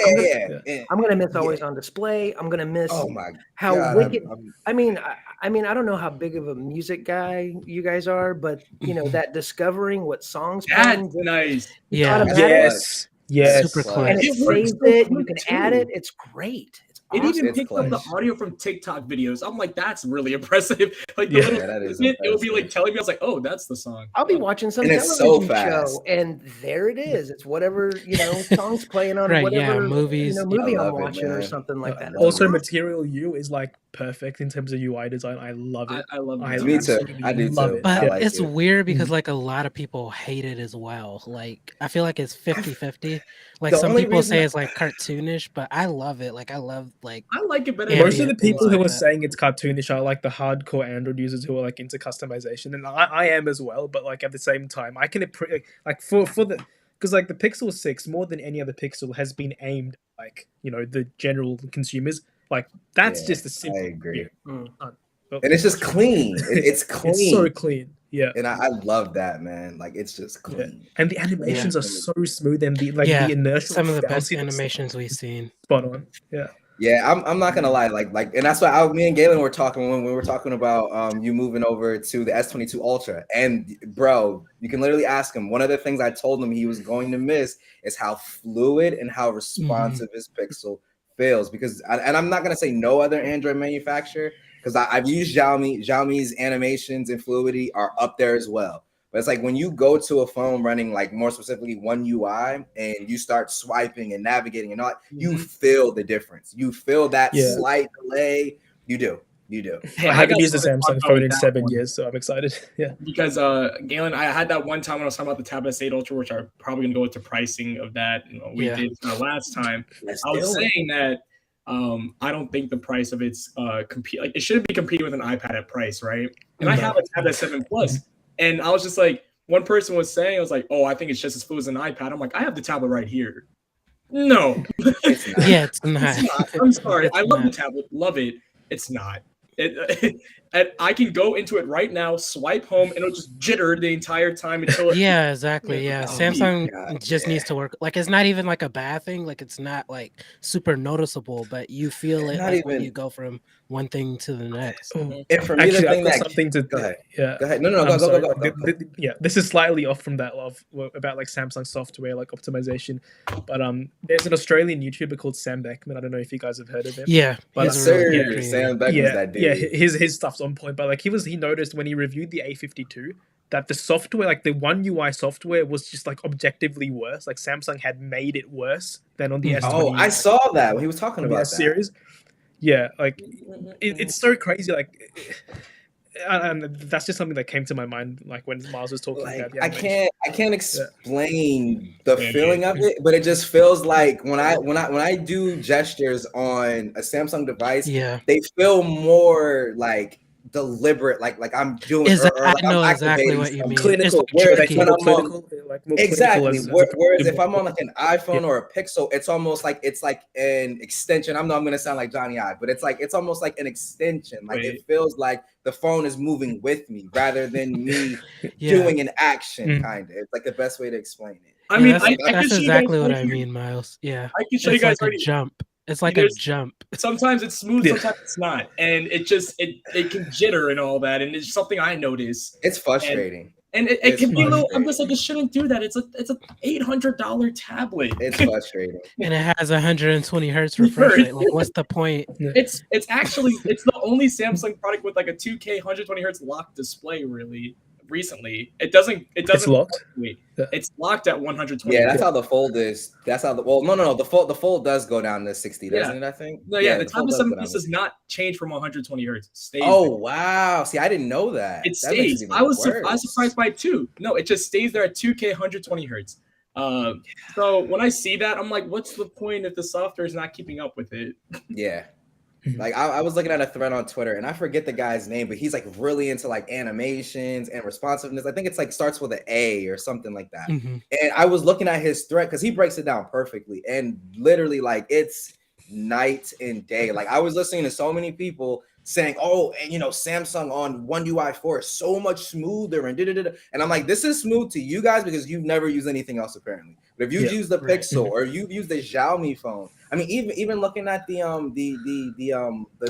Yeah. I'm gonna miss always on display. I'm gonna miss. Oh my how God, wicked. I mean, I don't know how big of a music guy you guys are, but that discovering what songs that's playing, nice. Yeah. automatic, Yes. Super clutch. and it It works saves so it. quick, You can add too. it. It's great. It's It awesome. even It's picked up the clutch. audio from TikTok videos. I'm like, that's really impressive. Like the Yeah. little Yeah, that is snippet, it would be impressive. like telling me, I was like, oh, that's the song. I'll be watching some And it's television so fast. show, and there it is. It's whatever songs playing on Right, yeah, whatever movies. movie I I'm love it, watching or man. something like that. It's Also, awesome. Material You is like perfect in terms of UI design. I love it. I love I that. Me too. absolutely I do love too. it. But I like it's it. weird because like a lot of people hate it as well. Like I feel like it's 50-50. Like The some only people reason say it's like cartoonish, but I love it. Like I love like I like it better than Most of the ambient things people who like are that. saying it's cartoonish are like the hardcore Android users who are like into customization, and I am as well. But like at the same time, I can like for the because like the Pixel 6 more than any other Pixel has been aimed at, like the general consumers. Like that's Yeah, just a simple. I agree. Mm. And it's just clean. It's clean. It's so clean. Yeah. And I love that, man. Like it's just Yeah. clean. And the animations are so smooth, and the yeah, the inertial some of the best bounciness, animations we've seen. spot on. Yeah. Yeah, I'm not gonna lie, like, and that's why me and Galen were talking when we were talking about you moving over to the S22 Ultra. And bro, you can literally ask him. One of the things I told him he was going to miss is how fluid and how responsive his Pixel feels. Because, and I'm not gonna say no other Android manufacturer, because I've used Xiaomi. Xiaomi's animations and fluidity are up there as well. But it's like when you go to a phone running like more specifically One UI and you start swiping and navigating and all, you feel the difference. You feel that slight delay. You do. I haven't used a Samsung phone in 7 years, so I'm excited. Yeah. Because Galen, I had that one time when I was talking about the Tablet S8 Ultra, which I'm probably gonna go into pricing of that. We did last time. I was saying that I don't think the price of it's compete like it shouldn't be competing with an iPad at price, right? And I have a Tablet 7 Plus. And I was just like, one person was saying, I was like, oh, I think it's just as fluid as an iPad. I'm like, I have the tablet right here. No. It's not. Yeah, it's not. It's not. I'm sorry. I love the tablet. Love it. It's not. And I can go into it right now, swipe home, and it'll just jitter the entire time until Yeah, exactly. Yeah, Oh, Samsung God, just needs to work. Like it's not even like a bad thing. Like it's not like super noticeable, but you feel it Not like when even- you go from one thing to the next. And for me, Actually, the I've thing got that something to go ahead. Yeah. Go ahead. No, I'm sorry. go. Yeah, this is slightly off from that love about like Samsung software, like optimization. But there's an Australian YouTuber called Sam Beckman. I don't know if you guys have heard of him. Yeah, But, he's Yes, a really sir. good creator. Sam Beckman's that dude. Yeah, his stuff's on point. But like he noticed when he reviewed the A52 that the software, like the One UI software, was just like objectively worse. Like Samsung had made it worse than on the Mhm. S20. Oh, I saw that when he was talking on the about S that. series. Yeah, like it's so crazy. Like, and that's just something that came to my mind, like when Miles was talking Like about the animation. I can't explain the Yeah, feeling of it, but it just feels like when I do gestures on a Samsung device, Yeah. they feel more like deliberate, like I'm doing or I like I'm know exactly activating what you something. mean. It's Clinical, like Whereas like tricky. when more I'm on clinical, like more clinical exactly. as Whereas opposed if to I'm on like an iPhone Yeah. or a Pixel, it's almost like it's like an extension. I know I'm gonna sound like Johnny Ive, but it's almost like an extension. Like it feels like the phone is moving with me rather than me Yeah. doing an action. Mm. Kind of. It's like the best way to explain it. I Yeah, mean, that's I can that's show you guys exactly what right I here. mean, Miles. Yeah. I can show you It's guys like a right here. jump. It's like a There's jump. sometimes it's smooth, Yeah. sometimes it's not, and it just it can jitter and all that, and it's something I notice. It's frustrating. And it It's can be a little. I'm just frustrating. like, it shouldn't do that. It's a $800 tablet. It's frustrating. And it has 120 hertz refresh rate. Like, what's the point? It's actually it's the only Samsung product with like a 2K 120 hertz locked display. Really, recently, it doesn't. It's locked. It's locked at 120. Yeah, that's how the fold is. That's how the no. The fold does go down to 60, doesn't it? I think. No, yeah, the fold tablet does go 7 down piece to does 60. not change from 120 hertz. It stays. Oh there. wow! See, I didn't know that. It That makes stays. it even I was worse. surprised by it too. No, it just stays there at 2K 120 hertz. So when I see that, I'm like, what's the point if the software is not keeping up with it? Yeah. Like I was looking at a thread on Twitter and I forget the guy's name, but he's like really into like animations and responsiveness. I think it's like starts with an A or something like that. Mhm. And I was looking at his thread because he breaks it down perfectly and literally like it's night and day. Like I was listening to so many people saying, "Oh, and you know, Samsung on One UI 4 is so much smoother," and da-da-da-da. And I'm like, this is smooth to you guys because you've never used anything else apparently. But if you've used the right. Pixel or you've used the Xiaomi phone, I mean, even looking at the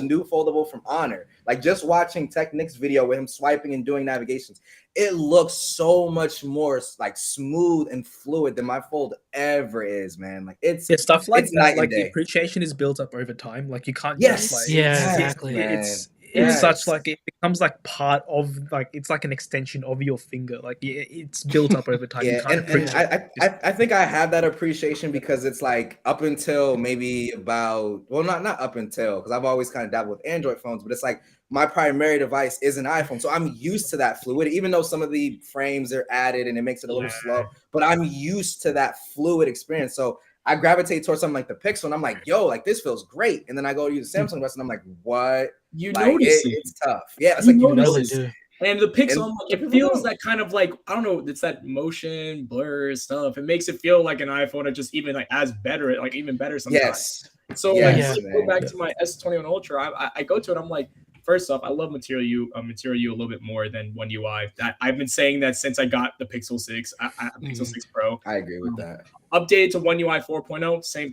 new foldable from Honor, like just watching Technic's video with him swiping and doing navigations, it looks so much more like smooth and fluid than my fold ever is, man. Like it's stuff like it's that. night Like and day. the appreciation is built up over time. Like you can't Yes, just like Yeah, exactly. it's such like it becomes like part of like it's like an extension of your finger. Like it's built up over time. Yeah, You can't and appreciate I think I have that appreciation because it's like up until maybe about not up until because I've always kind of dabbled with Android phones, but it's like my primary device is an iPhone, so I'm used to that fluid. Even though some of the frames are added and it makes it a little slow, but I'm used to that fluid experience. So I gravitate towards something like the Pixel, and I'm like, yo, like this feels great. And then I go to use Samsung West, and I'm like, what? You Like, notice it. it's tough. Yeah, it's like you notice do. it. And the Pixel, And it feels that kind of like, I don't know, it's that motion blur stuff. It makes it feel like an iPhone. It just even like as better, like even better sometimes. Yes. So Yes, like go back to my S21 Ultra. I go to it. I'm like, first off, I love Material U a little bit more than One UI. I've been saying that since I got the Pixel 6, Pixel 6 Pro. I agree with that. Updated to One UI 4.0, same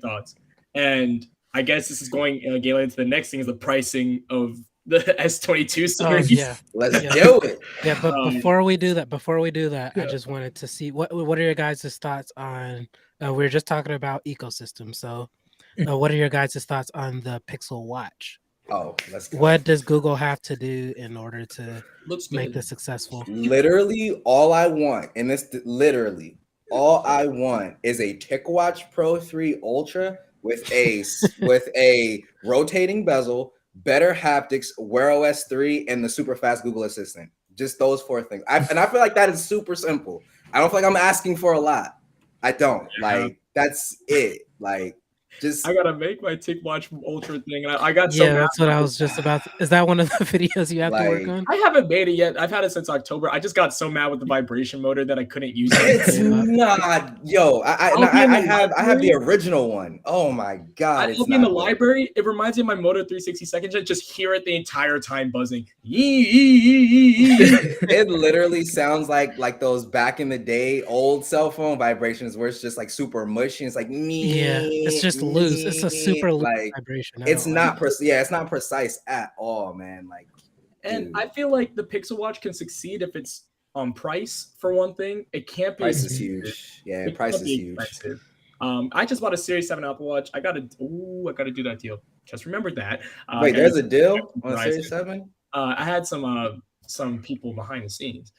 thoughts. And I guess this is going into the next thing is the pricing of the S22 series. Oh, yeah. Let's do it. Yeah, but before we do that, I just wanted to see what are your guys' thoughts on we were just talking about ecosystem. So what are your guys' thoughts on the Pixel Watch? Oh, let's go. What does Google have to do in order to make this successful? Literally all I want, and this literally all I want is a TicWatch Pro 3 Ultra with a rotating bezel, better haptics, Wear OS 3, and the super fast Google Assistant. Just those 4 things. I feel like that is super simple. I don't feel like I'm asking for a lot. I don't. Like that's it. Like just I gotta make my TicWatch Ultra thing, and I got that's what I was just about. Is that one of the videos you have to work on? I haven't made it yet. I've had it since October. I just got so mad with the vibration motor that I couldn't use it. It's not, yo. I have the original one. Oh my god! I'll be in the library. It reminds me of my Moto 360 second gen. Just hear it the entire time buzzing. It literally sounds like those back in the day old cell phone vibrations where it's just like super mushy. It's like me. Yeah, it's just loose. It's a super loose vibration. It's not it's not precise at all, man. Like, and I feel like the Pixel Watch can succeed if it's on price for one thing. It can't be. Price is huge. Yeah, price is huge. Expensive. I just bought a Series 7 Apple Watch. I gotta do that deal. Just remembered that. Wait, there's a deal on Series 7? I had some some people behind the scenes.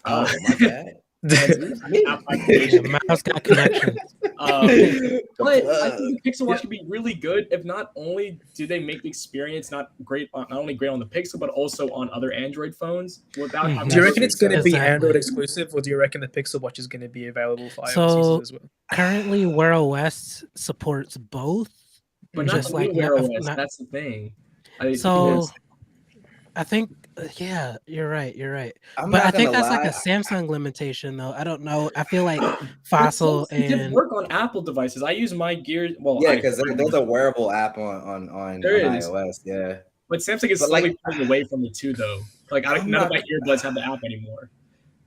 Oh my bad. And Me. app application. Miles got connections. The But I plug. think the Pixel Watch could be really good if not only do they make the experience not only great on the Pixel, but also on other Android phones without having. Do you reckon it's going to be Exactly. Android exclusive, or do you reckon the Pixel Watch is going to be available for iOS So users as well? currently, Wear OS supports both, But not just the like new Wear OS. not. That's the thing. So I think, yeah, you're right. You're right. I'm But I not think gonna that's like a lie. Samsung limitation, though. I don't know. I feel like But Fossil Samsung did and work on Apple devices. I use my Gear. Well, Yeah, because there's a wearable app on There is. iOS. Yeah, but Samsung is but slowly like, pulling away from it too, though. Like I'm none of not. my earbuds have the app anymore.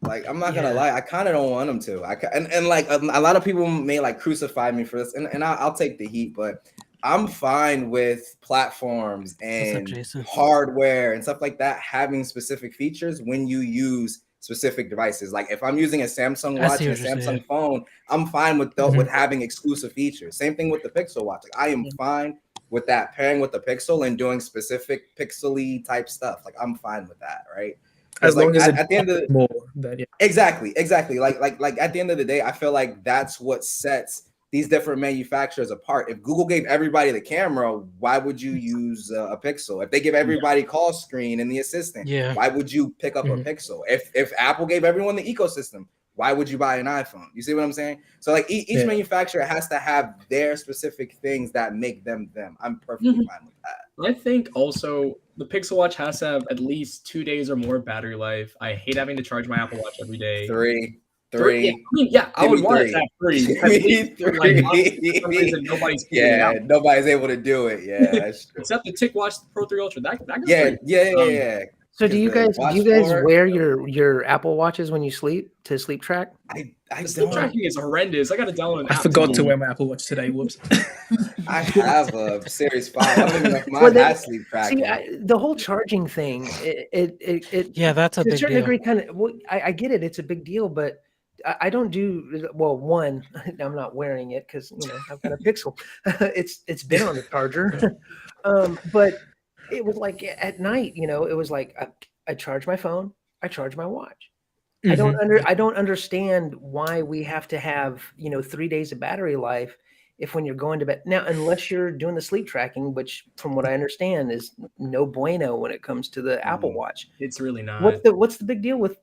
Like, I'm not gonna Yeah. lie, I kind of don't want them to. And like a lot of people may like crucify me for this, and I'll take the heat, but I'm fine with platforms What's up, and Jason? hardware and stuff like that having specific features when you use specific devices. Like if I'm using a Samsung I watch see and a what you're saying. Samsung phone, I'm fine with with having exclusive features. Same thing with the Pixel watch. Like I am fine with that pairing with the Pixel and doing specific pixely type stuff. Like I'm fine with that, right? As long like as at the end of the more than Exactly. Like at the end of the day, I feel like that's what sets these different manufacturers apart. If Google gave everybody the camera, why would you use a Pixel? If they give everybody call screen and the assistant, why would you pick up a Pixel? If Apple gave everyone the ecosystem, why would you buy an iPhone? You see what I'm saying? So like each manufacturer has to have their specific things that make them them. I'm perfectly fine with that. I think also the Pixel Watch has to have at least 2 days or more battery life. I hate having to charge my Apple Watch every day. Three. Yeah, I would want it to have 3. At least for, like, for some reason, nobody's figured it out. Nobody's able to do it. Yeah, that's true. Except the Tick Watch Pro 3 Ultra. That goes yeah. So do you guys wear your Apple Watches when you sleep to sleep track? I sleep don't. tracking is horrendous. I got to download an app. I forgot to wear my Apple Watch today. Whoops. I have a Series 5. I don't even know if mine has sleep tracking. See, the whole charging thing, yeah, that's a to big a certain deal. degree. Kind of, well, I get it. It's a big deal, but I don't do well. One, I'm not wearing it because I've got a Pixel. It's been on the charger, but it was like at night. It was like I charge my phone, I charge my watch. I don't understand why we have to have 3 days of battery life if when you're going to bed now, unless you're doing the sleep tracking, which from what I understand is no bueno when it comes to the Apple Watch. It's really not. What's the big deal with?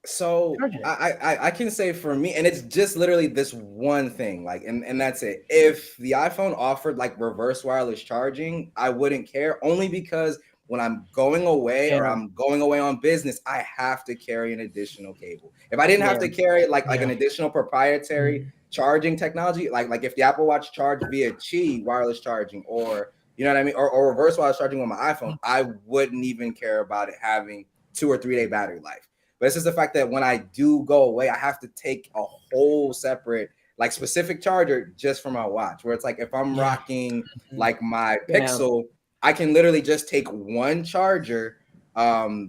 So I can say for me, and it's just literally this one thing, like, and that's it. If the iPhone offered like reverse wireless charging, I wouldn't care, only because when I'm going away or I'm going away on business, I have to carry an additional cable. If I didn't have to carry like an additional proprietary charging technology, like if the Apple Watch charged via Qi wireless charging, or you know what I mean, or reverse wireless charging on my iPhone, I wouldn't even care about it having 2 or 3 day battery life. But it's just the fact that when I do go away, I have to take a whole separate, like specific charger just for my watch. Where it's like if I'm rocking like my Pixel, I can literally just take one charger,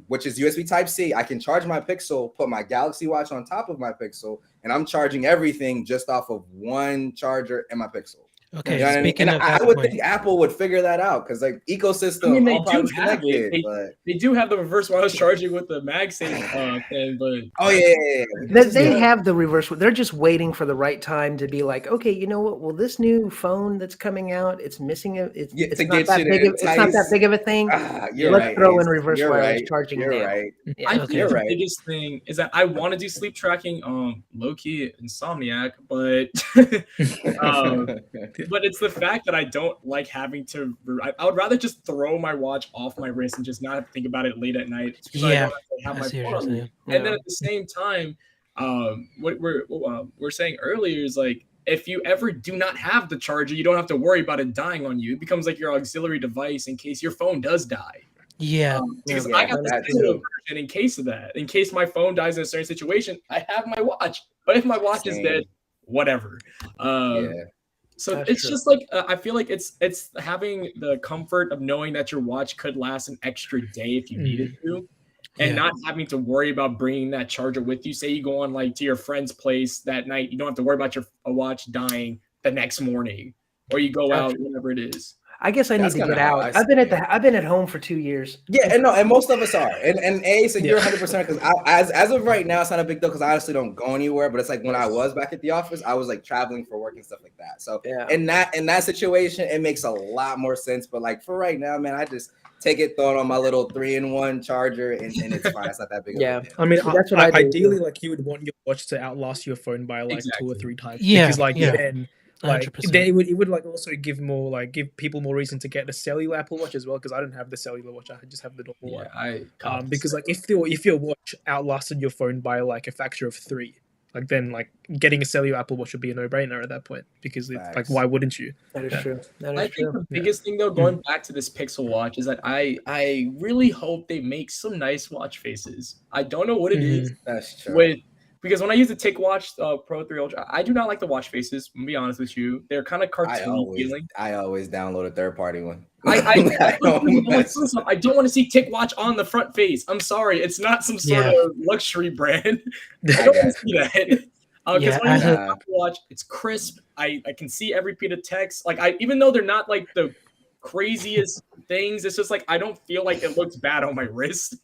which is USB Type-C. I can charge my Pixel, put my Galaxy Watch on top of my Pixel, and I'm charging everything just off of one charger and my Pixel. Okay, you know speaking of that I would point, think Apple would figure that out because like ecosystem, I mean, they all do products have connected, it. but They do have the reverse wireless charging with the MagSafe thing, but They have the reverse. They're just waiting for the right time to be like, okay, you know what? Well, this new phone that's coming out, it's missing it's not that big. It's not that big of a thing. Let's throw in reverse wireless charging. You're right. I think the biggest thing is that I want to do sleep tracking. Low key insomniac, but but it's the fact that I don't like having to. I would rather just throw my watch off my wrist and just not have to think about it late at night. Because I don't have to have my phone on me. And then at the same time, what we're saying earlier is like, if you ever do not have the charger, you don't have to worry about it dying on you. It becomes like your auxiliary device in case your phone does die. Because I got this version in case of that. In case my phone dies in a certain situation, I have my watch. But if my watch is dead, whatever. So it's just like I feel like it's having the comfort of knowing that your watch could last an extra day if you needed to, and not having to worry about bringing that charger with you. Say you go on like to your friend's place that night, you don't have to worry about your watch dying the next morning, or you go out, whatever it is. I guess I need That's to kinda get how out. I I've been see at it. I've been at home for 2 years. Yeah, and no, and most of us are. And Ace, and Yeah. you're 100% because as of right now, it's not a big deal because I honestly don't go anywhere. But it's like when I Yes. was back at the office, I was like traveling for work and stuff like that. So Yeah. in that situation, it makes a lot more sense. But like for right now, man, I just take it, throw it on my little 3-in-1 charger, and it's fine. It's not that big of Yeah. a deal. I mean, That's what I do, ideally, too. like you would want your watch to outlast your phone by like 2 or Exactly. 3 times, Yeah, because like yeah. then like 100%. then it would like also give people more reason to get a cellular Apple Watch as well, because I don't have the cellular watch, I just have the normal Yeah, one. Because like if your watch outlasted your phone by like a factor of 3, like then like getting a cellular Apple Watch would be a no-brainer at that point, because it's like, Facts. why wouldn't you? That is Yeah. true. That I is think true. the biggest thing though, going back to this Pixel Watch, is that I really hope they make some nice watch faces. I don't know what it is That's true. with because when I use the TicWatch Pro 3 Ultra, I do not like the watch faces. I'm gonna be honest with you, they're kind of cartoony feeling. I always download a third party one. I don't mess don't want to see TicWatch on the front face. I'm sorry, it's not some sort Yeah. of luxury brand. I I don't want got to see that. Because Yeah, when I use the Nah. Apple Watch, it's crisp. I can see every bit of text. Like even though they're not like the craziest things, it's just like I don't feel like it looks bad on my wrist.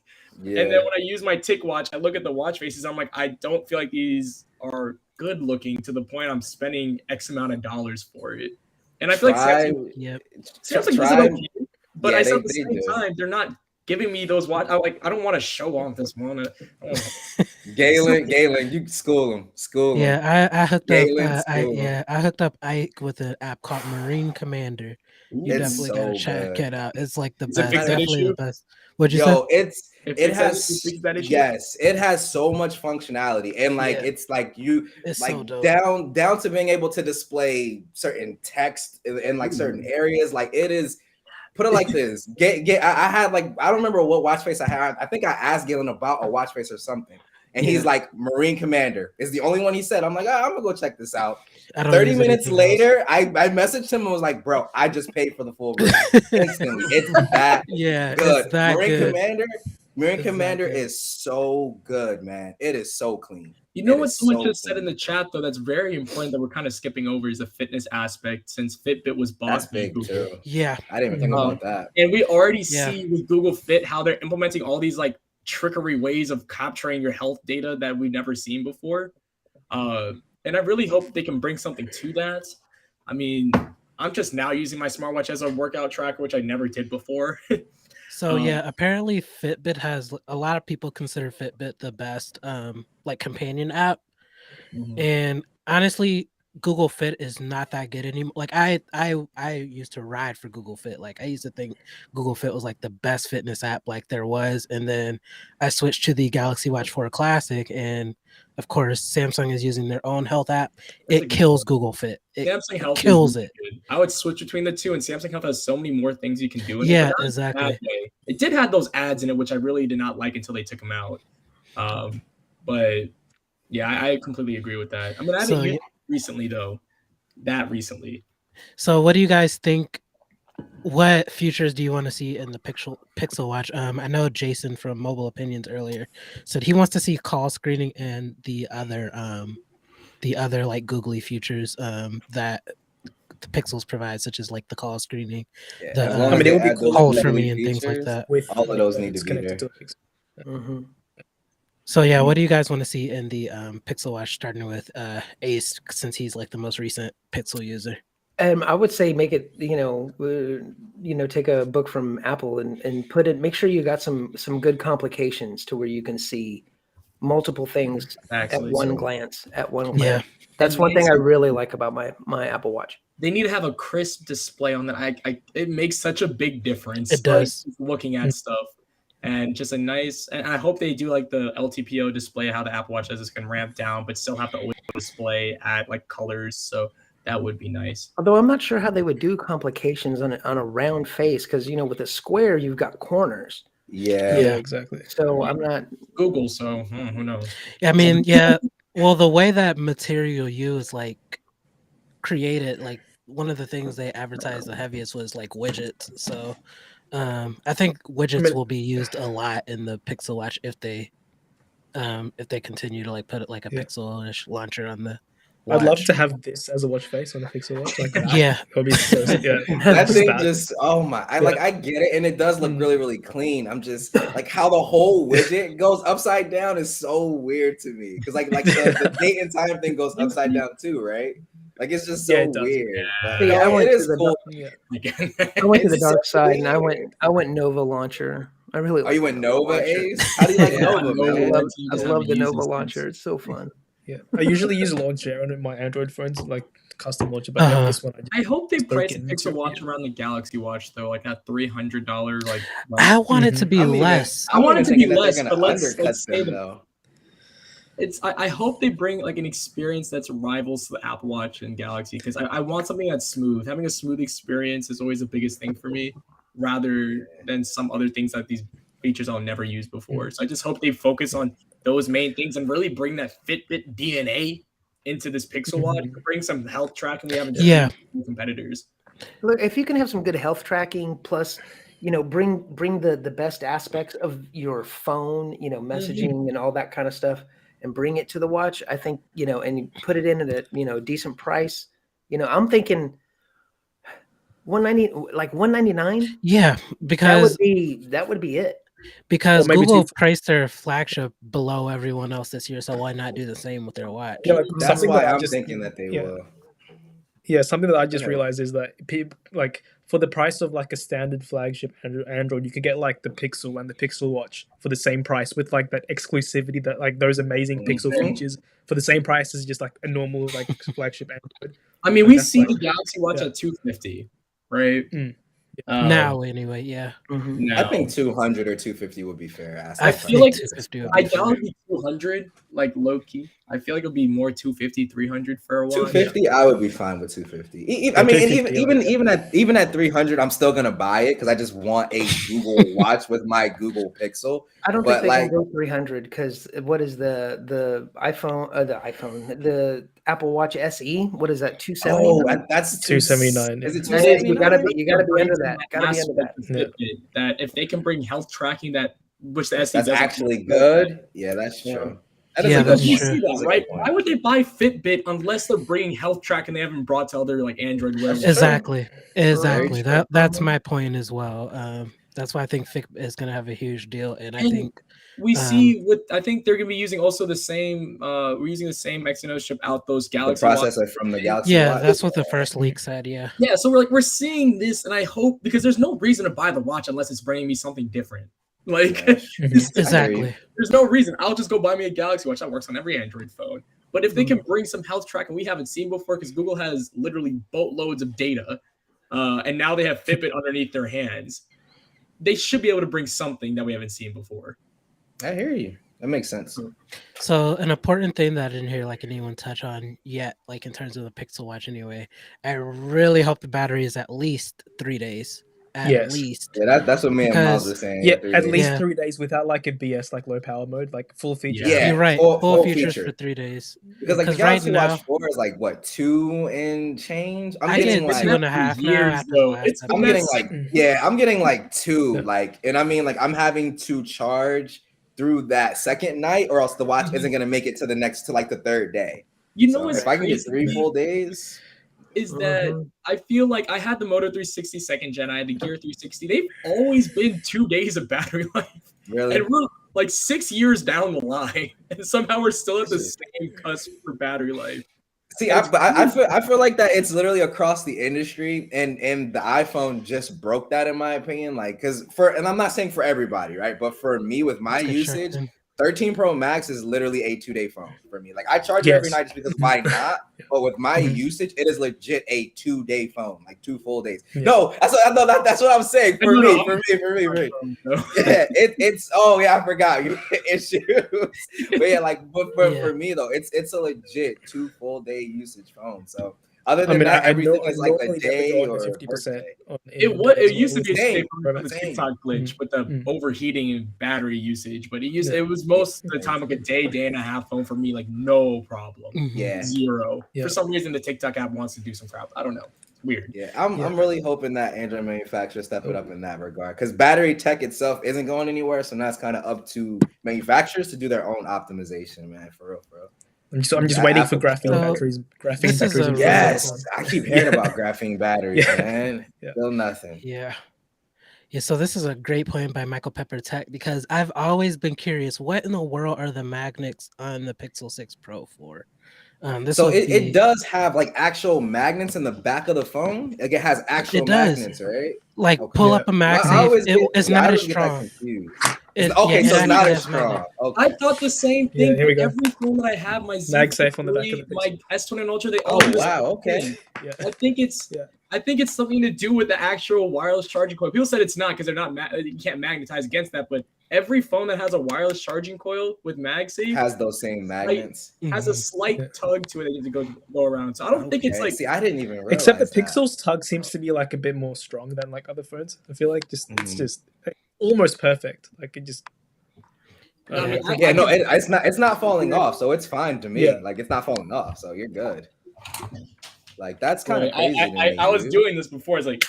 Yeah. And then when I use my TicWatch, I look at the watch faces. I'm like, I don't feel like these are good looking to the point I'm spending X amount of dollars for it. And I feel like Samsung, Yep. Samsung does it okay, but Yeah, I said at the they same do. time, they're not giving me those watch. I don't want to show off this one. Galen, you school him. Yeah, I hooked up. Galen, school him. I hooked up Ike with an app called Marine Commander. You It's definitely gotta so check good. it out. It's like the Is it best, fix that definitely the issue? best. What'd you say? Yo, It it fixes has that issue? yes, it has so much functionality, and like Yeah. it's like you It's like so dope. down to being able to display certain text in like certain areas. Like it is. Put it like this. I had like I don't remember what watch face I had. I think I asked Galen about a watch face or something, and he's Yeah. like Marine Commander is the only one he said. I'm like, I'm gonna go check this out. I don't 30 use minutes anything else. later, I messaged him and was like, bro, I just paid for the full version instantly. It's that Yeah, good. it's that good. Marine It's that Commander good. is so good, man. It is so clean. You know It what is someone so just said in clean. the chat though that's very important that we're kind of skipping over is the fitness aspect since Fitbit was bought That's by big Google. too. Yeah, I didn't even think about that. And we already Yeah. see with Google Fit how they're implementing all these like trickery ways of capturing your health data that we've never seen before. And I really hope they can bring something to that. I mean, I'm just now using my smartwatch as a workout tracker, which I never did before. So yeah, apparently Fitbit has a lot of people consider Fitbit the best like companion app. And honestly, Google Fit is not that good anymore. Like I used to ride for Google Fit. Like I used to think Google Fit was like the best fitness app like there was. And then I switched to the Galaxy Watch 4 Classic, and of course Samsung is using their own health app. That's a It good kills point. Google Fit. It Samsung Health kills is it. really good. I would switch between the two, and Samsung Health has so many more things you can do in it. Yeah, but not in a exactly. bad way. It did have those ads in it, which I really did not like until they took them out. But yeah, I completely agree with that. I mean, I haven't So used it recently though. That recently. So what do you guys think? What features do you want to see in the Pixel Watch? I know Jason from Mobile Opinions earlier said he wants to see call screening and the other like googly features that the Pixels provide, such as like the call screening, Yeah, the as long I as mean, it they would be add cool those hold if for googly me and things like features, that. with all of those need it's to be connected there. to Pixel. Mm-hmm. So yeah, what do you guys want to see in the Pixel Watch, starting with Ace, since he's like the most recent Pixel user? I would say make it, take a book from Apple and put it. Make sure you got some good complications to where you can see multiple things Actually, at one so glance. At one Yeah. glance, that's And one thing I these- really like about my Apple Watch. they need to have a crisp display on that. It makes such a big difference. It does. Like, looking at stuff and just a nice. And I hope they do like the LTPO display, how the Apple Watch does. This can ramp down, but still have to always display at like colors. So that would be nice. Although I'm not sure how they would do complications on a round face, because with a square you've got corners. Yeah. Yeah, exactly. So I'm not. Google, so who knows? I mean, yeah. Well, the way that Material U is like created, like one of the things they advertised the heaviest was like widgets. So I think widgets will be used a lot in the Pixel Watch if they continue to like put it like a Yeah. Pixel-ish launcher on the I'd love watch. to have this as a watch face on a Pixel Watch, like that. Yeah. It would be so yeah. That just thing that. just, oh my, I Yeah. like, I get it, and it does look Mm. really, really clean. I'm just like, how the whole widget goes upside down is so weird to me, because like the date and time thing goes upside down too, right? Like it's just Yeah, so it does. weird. But See, no, I went it to is the cool. Yeah. I went to the It's so dark side, and weird. I went Nova launcher. I really Oh, like you the went Nova, launcher. Ace? How do you like Yeah, Nova, man? I love the Nova launcher. It's so fun. Yeah. I usually use Launcher on my Android phones, like custom launcher, but Uh-huh. this one I just I hope they spoke price the in Pixel to- Watch around the Galaxy Watch though, like that $300 like. I want it to Mhm. be I'm even- less. I want it even to be thinking that they're less, gonna but let's undercut say them the though. I hope they bring like an experience that's rivals to the Apple Watch and Galaxy, because I want something that's smooth. Having a smooth experience is always the biggest thing for me, rather than some other things that these features I'll never use before. So I just hope they focus on those main things and really bring that Fitbit DNA into this Pixel Watch, Mhm. bring some health tracking we haven't Yeah. seen from competitors. Look, if you can have some good health tracking, plus, bring the best aspects of your phone, messaging and all that kind of stuff, and bring it to the watch, I think, and you put it in at a decent price. I'm thinking 190, like 199. Yeah, That because would be it. because Or maybe Google two- priced their flagship below everyone else this year, so why not do the same with their watch? Yeah, like, That's something why that I I'm just thinking that they yeah. will. Yeah, something that I just Okay. realized is that people like for the price of like a standard flagship Android, you could get like the Pixel and the Pixel Watch for the same price with like that exclusivity, that like those amazing Pixel Mhm. features for the same price as just like a normal like flagship Android. I mean, Like, we that's see like- the Galaxy Watch yeah. at $250, right? Mm. Now, anyway, yeah. Mhm. I no. think 200 or 250 would be fair. Ask I if feel think like 250 would I be fair. doubt it'd be 200, like low key. I feel like it'll be more 250, 300 for a watch. 250, I would be fine with 250. Yeah, I mean, and 250, even at 300, I'm still gonna buy it because I just want a Google Watch with my Google Pixel. I don't But think they like, can go 300, because what is the Apple Watch SE? What is that? 270? oh, that's 279, Is it yeah. That is, you gotta 279? be under that. Gotta be under that. Yeah. That if they can bring health tracking, that which the SE That's doesn't, actually good. Yeah, that's Yeah. true. That is Yeah, a good that's you point. true. see That's that, a right? good point. Why would they buy Fitbit unless they're bringing health tracking they haven't brought to other like Android wearables? That's true. Exactly. Exactly. true. That's my point as well. That's why I think Fitbit is going to have a huge deal, and I And think we see with I think they're gonna be using also the same we're using the same Exynos chip out those The Galaxy Watch. processor from the Galaxy yeah, Watch. that's what the first leak said. Yeah. Yeah, so we're seeing this, and I hope, because there's no reason to buy the watch unless it's bringing me something different. Like Yeah, it's just- Exactly. there's no reason. I'll just go buy me a Galaxy Watch that works on every Android phone. But if they can bring some health tracking we haven't seen before, because Google has literally boatloads of data, and now they have Fitbit underneath their hands, they should be able to bring something that we haven't seen before. I hear you. That makes sense. So an important thing that I didn't hear like anyone touch on yet, like in terms of the Pixel Watch anyway, I really hope the battery is at least 3 days. At Yes. least. Yeah, that's what me and Miles Because- were saying. Yeah, 3 at days. least Yeah. 3 days without like a BS like low power mode, like full features. Yeah. You're right. full Full features feature. for 3 days. Because like the 'Cause right Galaxy now- Watch 4 is like what, 2 and change? I'm I getting get like 2.5 now years, after the though. last It's update. I'm getting That's- like I'm getting like 2, Yeah. like, and I mean like I'm having to charge through that second night, or else the watch isn't gonna make it to like the third day. You know So what's if I can get crazy 3 full days, is that Mhm. I feel like I had the Moto 360 second gen, I had the Gear 360. They've always been 2 days of battery life. really, And we're like 6 years down the line, and somehow we're still at the same cusp for battery life. see, I feel like that it's literally across the industry, and the iPhone just broke that in my opinion. Like, and I'm not saying for everybody, right? But for me, with my That's good usage, shit. 13 Pro Max is literally a 2-day phone for me. Like I charge it every Yes. night just because why not? But with my Mhm. usage, it is legit a 2-day phone, like 2 full days. Yeah. No, that's what I'm saying. For No, me, no, for me. No. Yeah, it's oh yeah, I forgot you issues. But yeah, like for me though, it's a legit 2 full day usage phone. So other than that, everything is like a day or a 50% day. on It used to be a Same, staple with the same. TikTok glitch with the Mm. overheating and battery usage, but Yeah. it was most of the time like a day and a half phone for me, like no problem. Mhm. Yeah. 0. Yeah. For some reason, the TikTok app wants to do some crap. I don't know. It's weird. Yeah, I'm Yeah. really hoping that Android manufacturers step it up in that regard, because battery tech itself isn't going anywhere. So now it's kind of up to manufacturers to do their own optimization, man. For real, for real. I'm just waiting for Apple graphene So, batteries. Graphene this is batteries. a and really Yes, cool. I keep hearing about graphene batteries, man. Yeah. Still nothing. Yeah. Yeah, so this is a great point by Michael Pepper Tech because I've always been curious, what in the world are the magnets on the Pixel 6 Pro for? This So would it be does have like actual magnets in the back of the phone. Like it has actual it does. magnets, right? Like Okay. pull Yeah. up a I MagSafe. always get It's I not as always get that strong. confused. Yeah, Okay, it so it's not actually as has magnet. strong. Okay. I thought the same Yeah, thing. here we for go. Every phone that I have, my Z MagSafe on the back of the my S21 Ultra, they all Oh do the wow, same okay. thing. Yeah. I think it's something to do with the actual wireless charging coil. People said it's not because they're not you can't magnetize against that, but every phone that has a wireless charging coil with MagSafe Has those same magnets. has a Mhm. slight Yeah. tug to it that you have to go around. So I don't think it's Okay. like See, I didn't even realize Except the that. Pixel's tug seems to be like a bit more strong than like other phones. I feel like it's Mhm. just almost perfect. Like it just. I mean, Yeah, no, it's not falling off, so it's fine to me. Yeah. Like it's not falling off, so you're good. Like that's kind of right. crazy to me. I was dude. doing this before. It's like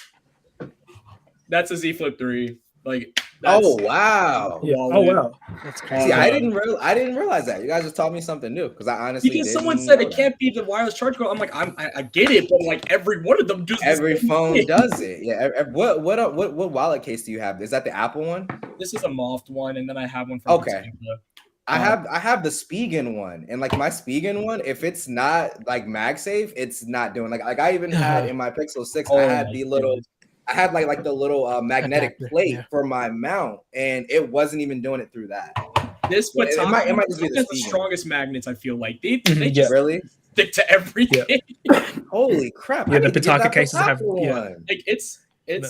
that's a Z Flip 3. Like that's Oh wow. Yeah. Wow, Oh dude. wow. That's See, crazy. I didn't realize that. You guys just taught me something new because I honestly Because didn't someone said know it that. can't be the wireless charge coil. I'm like, I get it, but like every one of them does the Every same phone thing. does it. Yeah. What wallet case do you have? Is that the Apple one? This is a Moft one, and then I have one from Okay. Botanica. I have the Spigen one, and like my Spigen one, if it's not like MagSafe, it's not doing like I even had in my Pixel 6, I had the little I had like the little magnetic Adapter, plate yeah. for my mount, and it wasn't even doing it through that. This But it might just be the has the Spigen. strongest magnets. I feel like they Yeah. just Really? stick to everything. Holy crap! Yeah, I the need to get Pitaka that cases have- Pitaka yeah. one. Like it's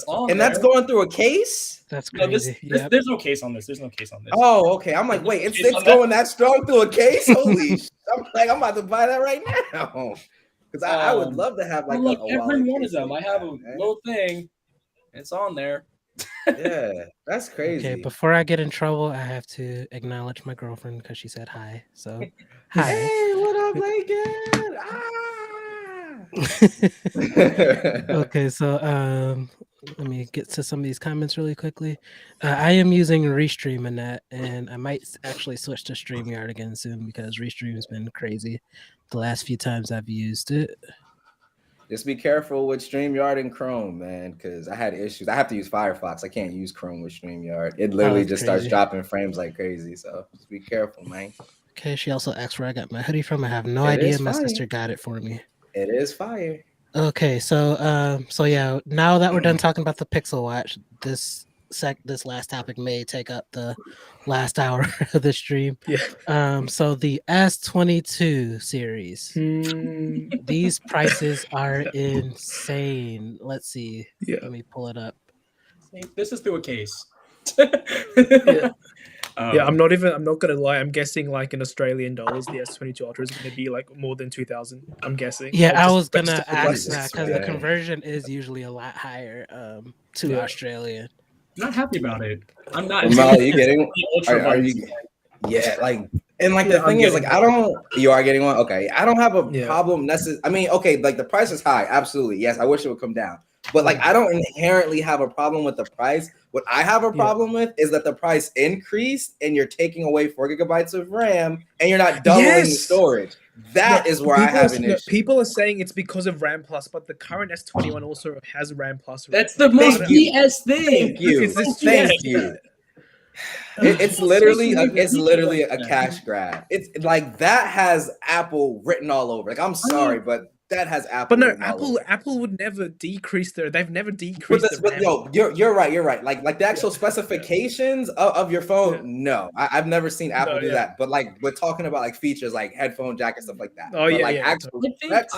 on And there. that's going through a case. That's No, crazy. Yep. there's no case on this. There's no case on this. Oh, okay. I'm like, wait, Case it's on going that strong through a case? Holy! I'm like, I'm about to buy that right now because I would love to have like a every wallet one case of them. like I have that, a man. little thing. It's on there. Yeah, that's crazy. Okay, before I get in trouble, I have to acknowledge my girlfriend because she said hi. So, hi. Hey, what up, Lincoln? Okay, so let me get to some of these comments really quickly. I am using Restream in that, and I might actually switch to StreamYard again soon because Restream's been crazy the last few times I've used it. Just be careful with StreamYard and Chrome, man, because I had issues. I have to use Firefox. I can't use Chrome with StreamYard. It literally that's just starts crazy. dropping frames like crazy. So just be careful, man. Okay, she also asked where I got my hoodie from. I have no It idea. is My fire. sister got it for me. It is fire. Okay, so yeah, now that we're done talking about the Pixel Watch, this last topic may take up the last hour of the stream. Yeah. So the S22 series, these prices are insane. Let's see. Yeah. Let me pull it up. This is through a case. Yeah. Yeah, I'm not gonna lie. I'm guessing like in Australian dollars, the S22 Ultra is gonna be like more than 2,000. I'm guessing. Yeah, Like, I just- was but gonna just- ask just that because the explain. conversion is usually a lot higher to Yeah. Australian. I'm not happy about it. I'm not. Mal, you getting? The Ultra Are buds. you? Yeah, like and like Yeah, the I'm thing is, getting like you are getting one. Okay, I don't have a Yeah. problem necessarily. I mean, okay, like the price is high, absolutely. Yes, I wish it would come down, but like I don't inherently have a problem with the price. What I have a problem with is that the price increased and you're taking away 4 gigabytes of RAM and you're not doubling the Yes! storage. That is where I have an issue. People are saying it's because of RAM Plus, but the current S21 also has RAM Plus. That's the most Thank you. BS thing. Thank you. It's this Thank BS. you. It's literally a cash grab. It's like that has Apple written all over. Like I'm sorry, but that has Apple. But no, written all over. Apple would never decrease they've never decreased But the RAM. yo, you're right. You're right. Like the actual specifications of your phone. No, I've never seen Apple do that. But like we're talking about like features like headphone jack and stuff like that. Oh, but yeah, like yeah, actual I think specs,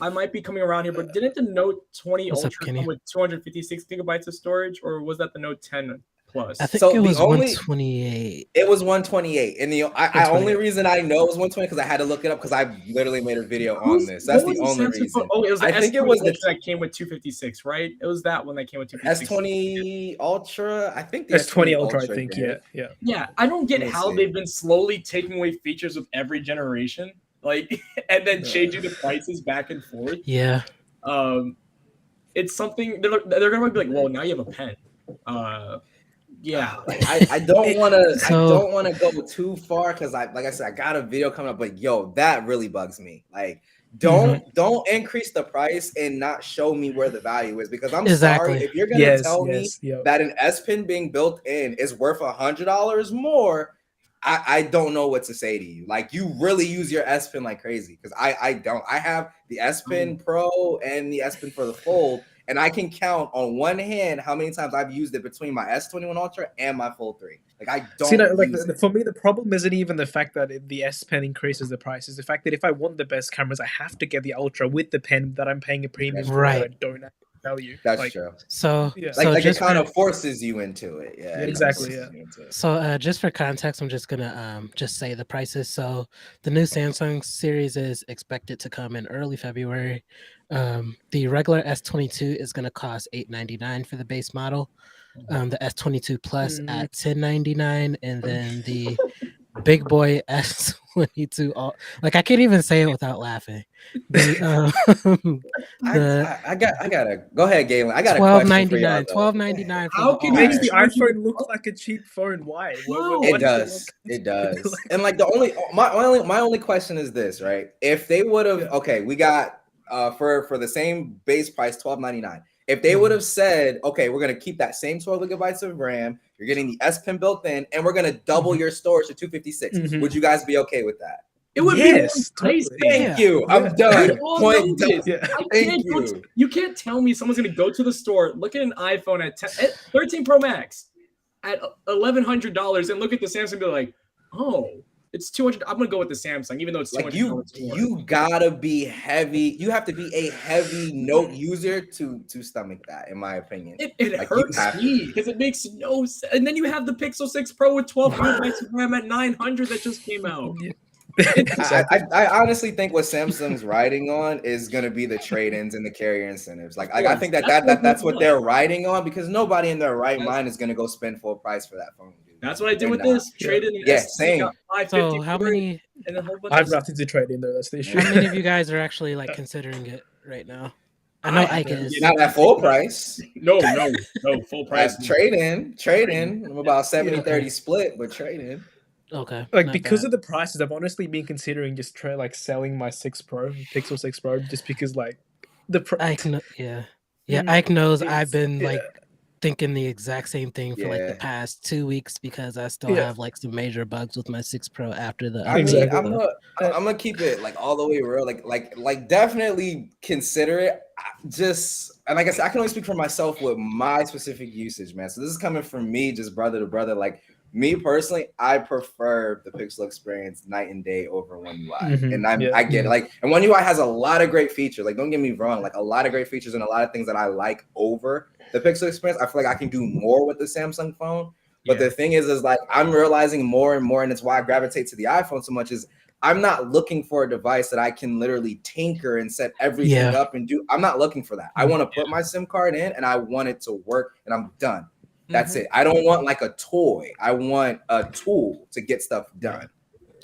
I might be coming around here, but didn't the Note 20 What's up, Ultra Kenny? come with 256 gigabytes of storage, or was that the Note 10 Plus? I think So it the was only- 128. It was 128, and the I only 128. reason I know it was 120 because I had to look it up because I literally made a video on this. That's the only reason. Oh, it was the I think it was the Ultra that came with 256, right? It was that one that came with 256. S20 Ultra. I think the S20 Ultra, I Ultra think. did. Yeah. Yeah, I don't get Let me how see. they've been slowly taking away features with every generation, like, and then changing the prices back and forth. Yeah. It's something they're gonna be like, well, now you have a pen. Yeah. Like I don't want to So- I don't want to go too far because like I said, I got a video coming up, but yo, that really bugs me. Like don't increase the price and not show me where the value is, because I'm sorry Exactly. if you're gonna Yes, tell yes, me yeah. that an S Pen being built in is worth $100 more. I don't know what to say to you. Like, you really use your S Pen like crazy, because I don't. I have the S Pen Pro and the S Pen for the Fold, and I can count on one hand how many times I've used it between my S21 Ultra and my Fold 3. Like, I don't See, no, like use it. for me, the problem isn't even the fact that the S Pen increases the price. It's the fact that if I want the best cameras, I have to get the Ultra with the pen that I'm paying a premium for that I Right. don't have value. That's like, true. So, Yeah. so Like it just kind for, of forces you into it. Yeah, Yeah, it kinda exactly, forces yeah. you into it. so just for context, I'm just gonna just say the prices. So the new Samsung series is expected to come in early February. The regular S22 is gonna cost $899 for the base model. The S22 Plus at $1099, and then the big boy S22 all, like, I can't even say it without laughing. The the I gotta go ahead, Galen. I got a twelve question for ninety y'all nine, though. $12.99 for How the can It all. you makes the charge you- iPhone look like a cheap phone. Why? No. It What does. It does. Like- And like my only question is this, right? If they would have, okay, we got for the same base price, $12.99. If they would have said, okay, we're gonna keep that same 12 gigabytes of RAM, you're getting the S Pen built in, and we're gonna double your storage to 256, would you guys be okay with that? It would Yes, be more totally. enticing. Thank you. I'm Yeah. done. We all Point know done. this. Yeah. Thank you. You can't tell me someone's going to go to the store, look at an iPhone at 13 Pro Max at $1,100 and look at the Samsung and be like, oh, it's 200. I'm going to go with the Samsung, even though it's Like $200 you gotta be heavy. You have to be a heavy Note user to stomach that, in my opinion. It Like, you hurts have to me be. because it makes no sense. And then you have the Pixel 6 Pro with 12 gigabytes of RAM at 900 that just came out. Exactly. I honestly think what Samsung's riding on is gonna be the trade-ins and the carrier incentives. Like I think that's what they're riding on, because nobody in their right mind is gonna go spend full price for that phone, dude. That's what I did They're with not. this. Traded an Yeah, S same. got 550 So how for it, many and a whole bunch I have of nothing to trade in though. That's the issue. how many of you guys are actually like considering it right now? I know Ike is. Not at full price. no full price. Trade in. I'm about 70-30 split, but trade in. Okay. Like, not because bad. of the prices, I've honestly been considering just selling my 6 Pro, Pixel 6 Pro, just because like the Ike, Ike knows I've been like yeah. thinking the exact same thing for like the past 2 weeks, because I still have like some major bugs with my 6 Pro after the I mean, Exactly. I'm gonna keep it like all the way real. Like definitely consider it. And like I said, I can only speak for myself with my specific usage, man. So this is coming from me, just brother to brother. Like, me personally, I prefer the Pixel experience night and day over One UI. And I get it. Like, and One UI has a lot of great features. Like, don't get me wrong, like a lot of great features and a lot of things that I like over the Pixel experience. I feel like I can do more with the Samsung phone. But the thing is like, I'm realizing more and more, and it's why I gravitate to the iPhone so much, is I'm not looking for a device that I can literally tinker and set everything up and do. I'm not looking for that. I want to put my SIM card in and I want it to work, and I'm done. That's it. I don't want like a toy. I want a tool to get stuff done.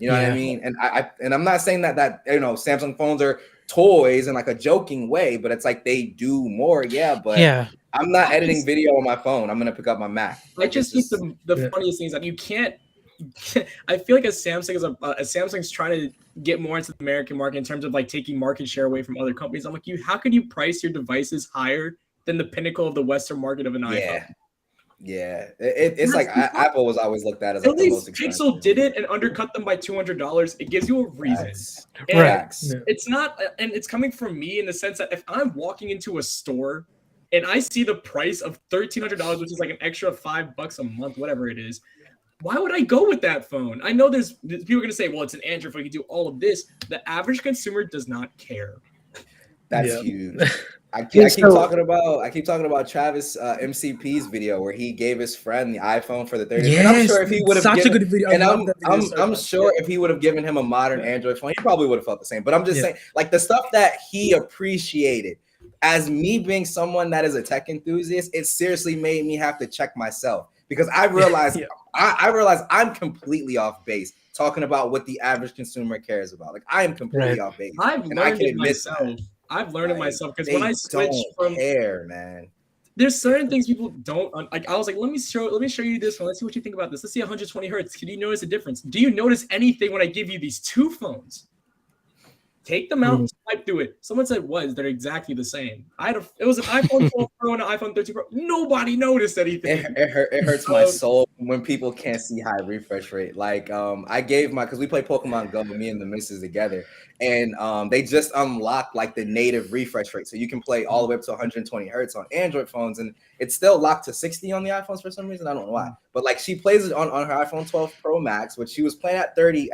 You know what I mean? And I'm not saying that you know, Samsung phones are toys in like a joking way, but it's like they do more. But I'm not editing video on my phone. I'm gonna pick up my Mac. I just think the funniest thing is that you can't. I feel like a Samsung's trying to get more into the American market in terms of like taking market share away from other companies. I'm like, how could you price your devices higher than the pinnacle of the Western market of an iPhone? Yeah, it's like Apple was always looked at as like at the most least expensive. Pixel did it and undercut them by $200. It gives you a reason. It's not, and it's coming from me in the sense that if I'm walking into a store and I see the price of $1,300, which is like an extra $5 a month, whatever it is, why would I go with that phone? I know there's people are gonna say, well, it's an Android phone, you can do all of this. The average consumer does not care. That's huge. I keep talking about Travis MCP's video where he gave his friend the iPhone for the 30th. Yes, and I'm sure if he would have such a good video. And I'm sure if he would have given him a modern Android phone, he probably would have felt the same. But I'm just saying, like, the stuff that he appreciated, as me being someone that is a tech enthusiast, it seriously made me have to check myself, because I realized I realized I'm completely off base talking about what the average consumer cares about. Like, I am completely off base. I've learned it myself because when I switched from man. there's certain things people don't like. I was like, let me show you this one. Let's see what you think about this. Let's see 120 hertz. Can you notice a difference? Do you notice anything when I give you these two phones? Take them out, swipe through it. Someone said, they're exactly the same. It was an iPhone 12 Pro and an iPhone 13 Pro. Nobody noticed anything. It hurts my soul when people can't see high refresh rate. Like I gave because we play Pokemon Go, me and the missus together, and they just unlocked like the native refresh rate, so you can play all the way up to 120 hertz on Android phones, and it's still locked to 60 on the iPhones for some reason. I don't know why, but like she plays it on her iPhone 12 Pro Max, which she was playing at 30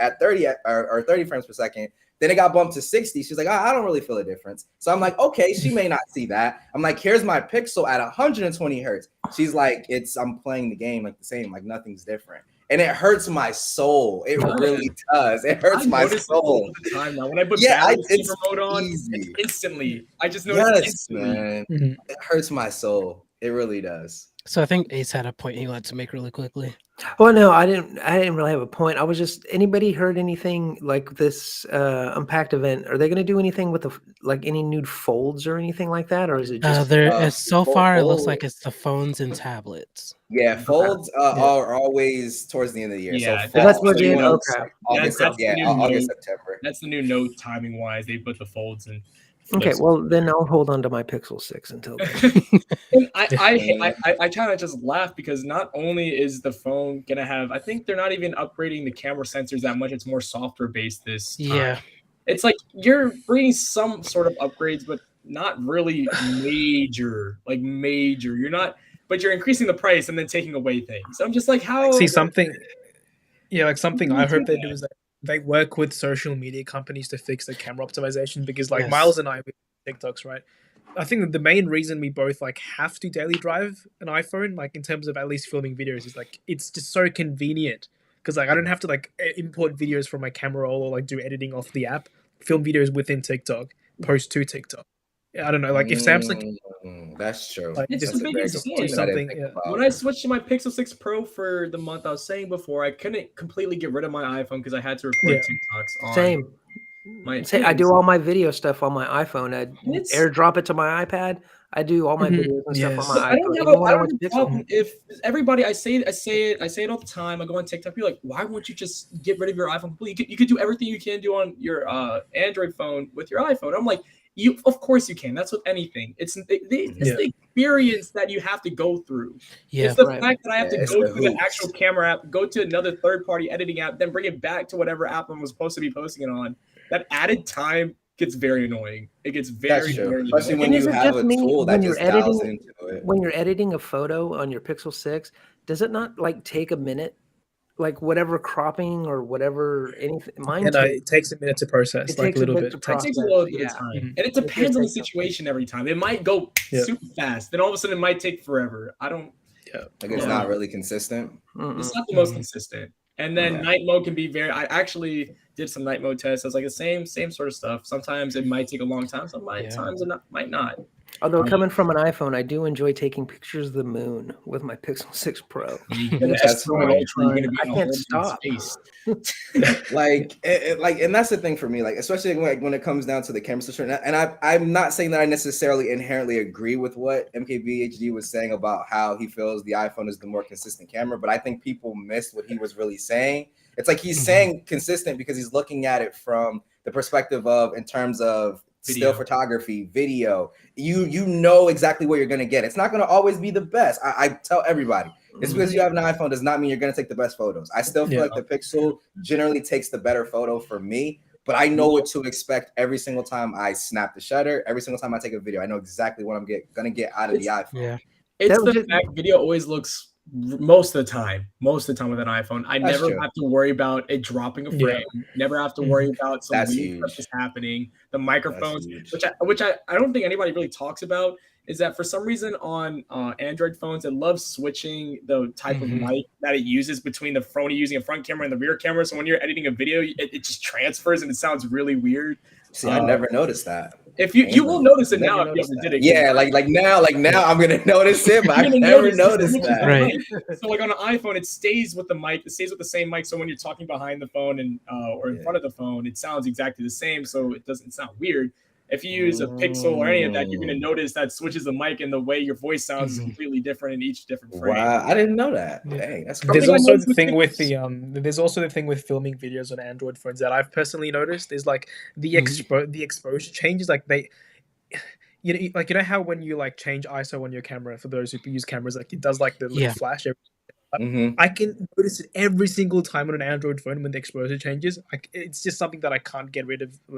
or 30 frames per second. Then it got bumped to 60. She's like, I don't really feel a difference. So I'm like, okay, she may not see that. I'm like, here's my Pixel at 120 hertz. She's like, I'm playing the game like the same, like nothing's different. And it hurts my soul. It really does. It hurts my soul. All the time now. When I put battery saver mode on, it's instantly. I just noticed instantly. Man. It hurts my soul. It really does. So I think Ace had a point he wanted to make really quickly. Well, no, I didn't really have a point. I was just, anybody heard anything like this Unpacked event? Are they going to do anything with any new folds or anything like that, or is it just so far it looks like it's the phones and tablets. Yeah, folds are always towards the end of the year. Yeah, so that's what you August, September. That's the new note timing wise. They put the folds in. Okay, well then I'll hold on to my Pixel 6 until then. I kind of just laugh because not only is the phone gonna have, I think they're not even upgrading the camera sensors that much. It's more software based this time. Yeah, it's like you're bringing some sort of upgrades, but not really major. You're not, but you're increasing the price and then taking away things. So I'm just like, how? See something? Yeah, like something I hope they do is that they work with social media companies to fix the camera optimization, because like Miles and I we TikToks, right? I think that the main reason we both like have to daily drive an iPhone, like in terms of at least filming videos, is like it's just so convenient, because like I don't have to like import videos from my camera roll or like do editing off the app, film videos within TikTok, post to TikTok. I don't know, like if Samsung. That's true. Like, it's the biggest thing. Something, When I switched to my Pixel 6 Pro for the month, I was saying before, I couldn't completely get rid of my iPhone because I had to record TikToks on. Same. I do all my video stuff on my iPhone. I airdrop it to my iPad. I do all my videos and stuff on my iPhone. I don't have a problem if everybody. I say it all the time. I go on TikTok. You're like, why won't you just get rid of your iPhone? You could do everything you can do on your Android phone with your iPhone. I'm like, of course you can. That's with anything. It's the experience that you have to go through. Yeah, it's the fact that I have to go through the actual camera app, go to another third-party editing app, then bring it back to whatever app I was supposed to be posting it on. That added time gets very annoying. It gets very annoying. Especially when you have a tool that just dials into it. When you're editing a photo on your Pixel 6, does it not like take a minute? Like whatever cropping or whatever anything. Mine it takes a minute to process, like a little bit. It takes a little bit of time, and it depends on the situation every time. It might go super fast, then all of a sudden it might take forever. I don't. Yeah, like it's not really consistent. It's not the most consistent. And then night mode can be I actually did some night mode tests. I was like the same sort of stuff. Sometimes it might take a long time. Sometimes it might not. Although coming from an iPhone, I do enjoy taking pictures of the moon with my Pixel 6 Pro. I can't stop. And that's the thing for me. Like, especially when it comes down to the camera situation. And I'm not saying that I necessarily inherently agree with what MKBHD was saying about how he feels the iPhone is the more consistent camera, but I think people missed what he was really saying. It's like he's saying consistent because he's looking at it from the perspective of in terms of still photography, video. You know exactly what you're going to get. It's not going to always be the best. I tell everybody, it's because you have an iPhone does not mean you're going to take the best photos. I still feel like the Pixel generally takes the better photo for me, but I know what to expect every single time I snap the shutter, every single time I take a video. I know exactly what I'm going to get out of the iPhone. Yeah. It's the fact video always looks most of the time with an iPhone. I never have to worry about it dropping a frame. Never have to worry about some weird stuff is happening. The microphones, which I don't think anybody really talks about, is that for some reason on Android phones, it loves switching the type of mic that it uses between the phone using a front camera and the rear camera. So when you're editing a video, it just transfers and it sounds really weird. See, I never noticed that. If you will notice it now if you ever did it. Yeah, like now I'm gonna notice it, but I never noticed that. Right. So like on an iPhone, it stays with the mic. It stays with the same mic. So when you're talking behind the phone and or in front of the phone, it sounds exactly the same. So it doesn't sound weird. If you use a Pixel or any of that, you're going to notice that switches the mic and the way your voice sounds is completely different in each different frame. Wow, I didn't know that. Yeah. Dang, that's There's crazy. also the thing with the there's also the thing with filming videos on Android phones that I've personally noticed is like the exposure changes. Like they, you know how when you like change ISO on your camera, for those who use cameras, like it does like the little flash. I can notice it every single time on an Android phone when the exposure changes. Like it's just something that I can't get rid of. I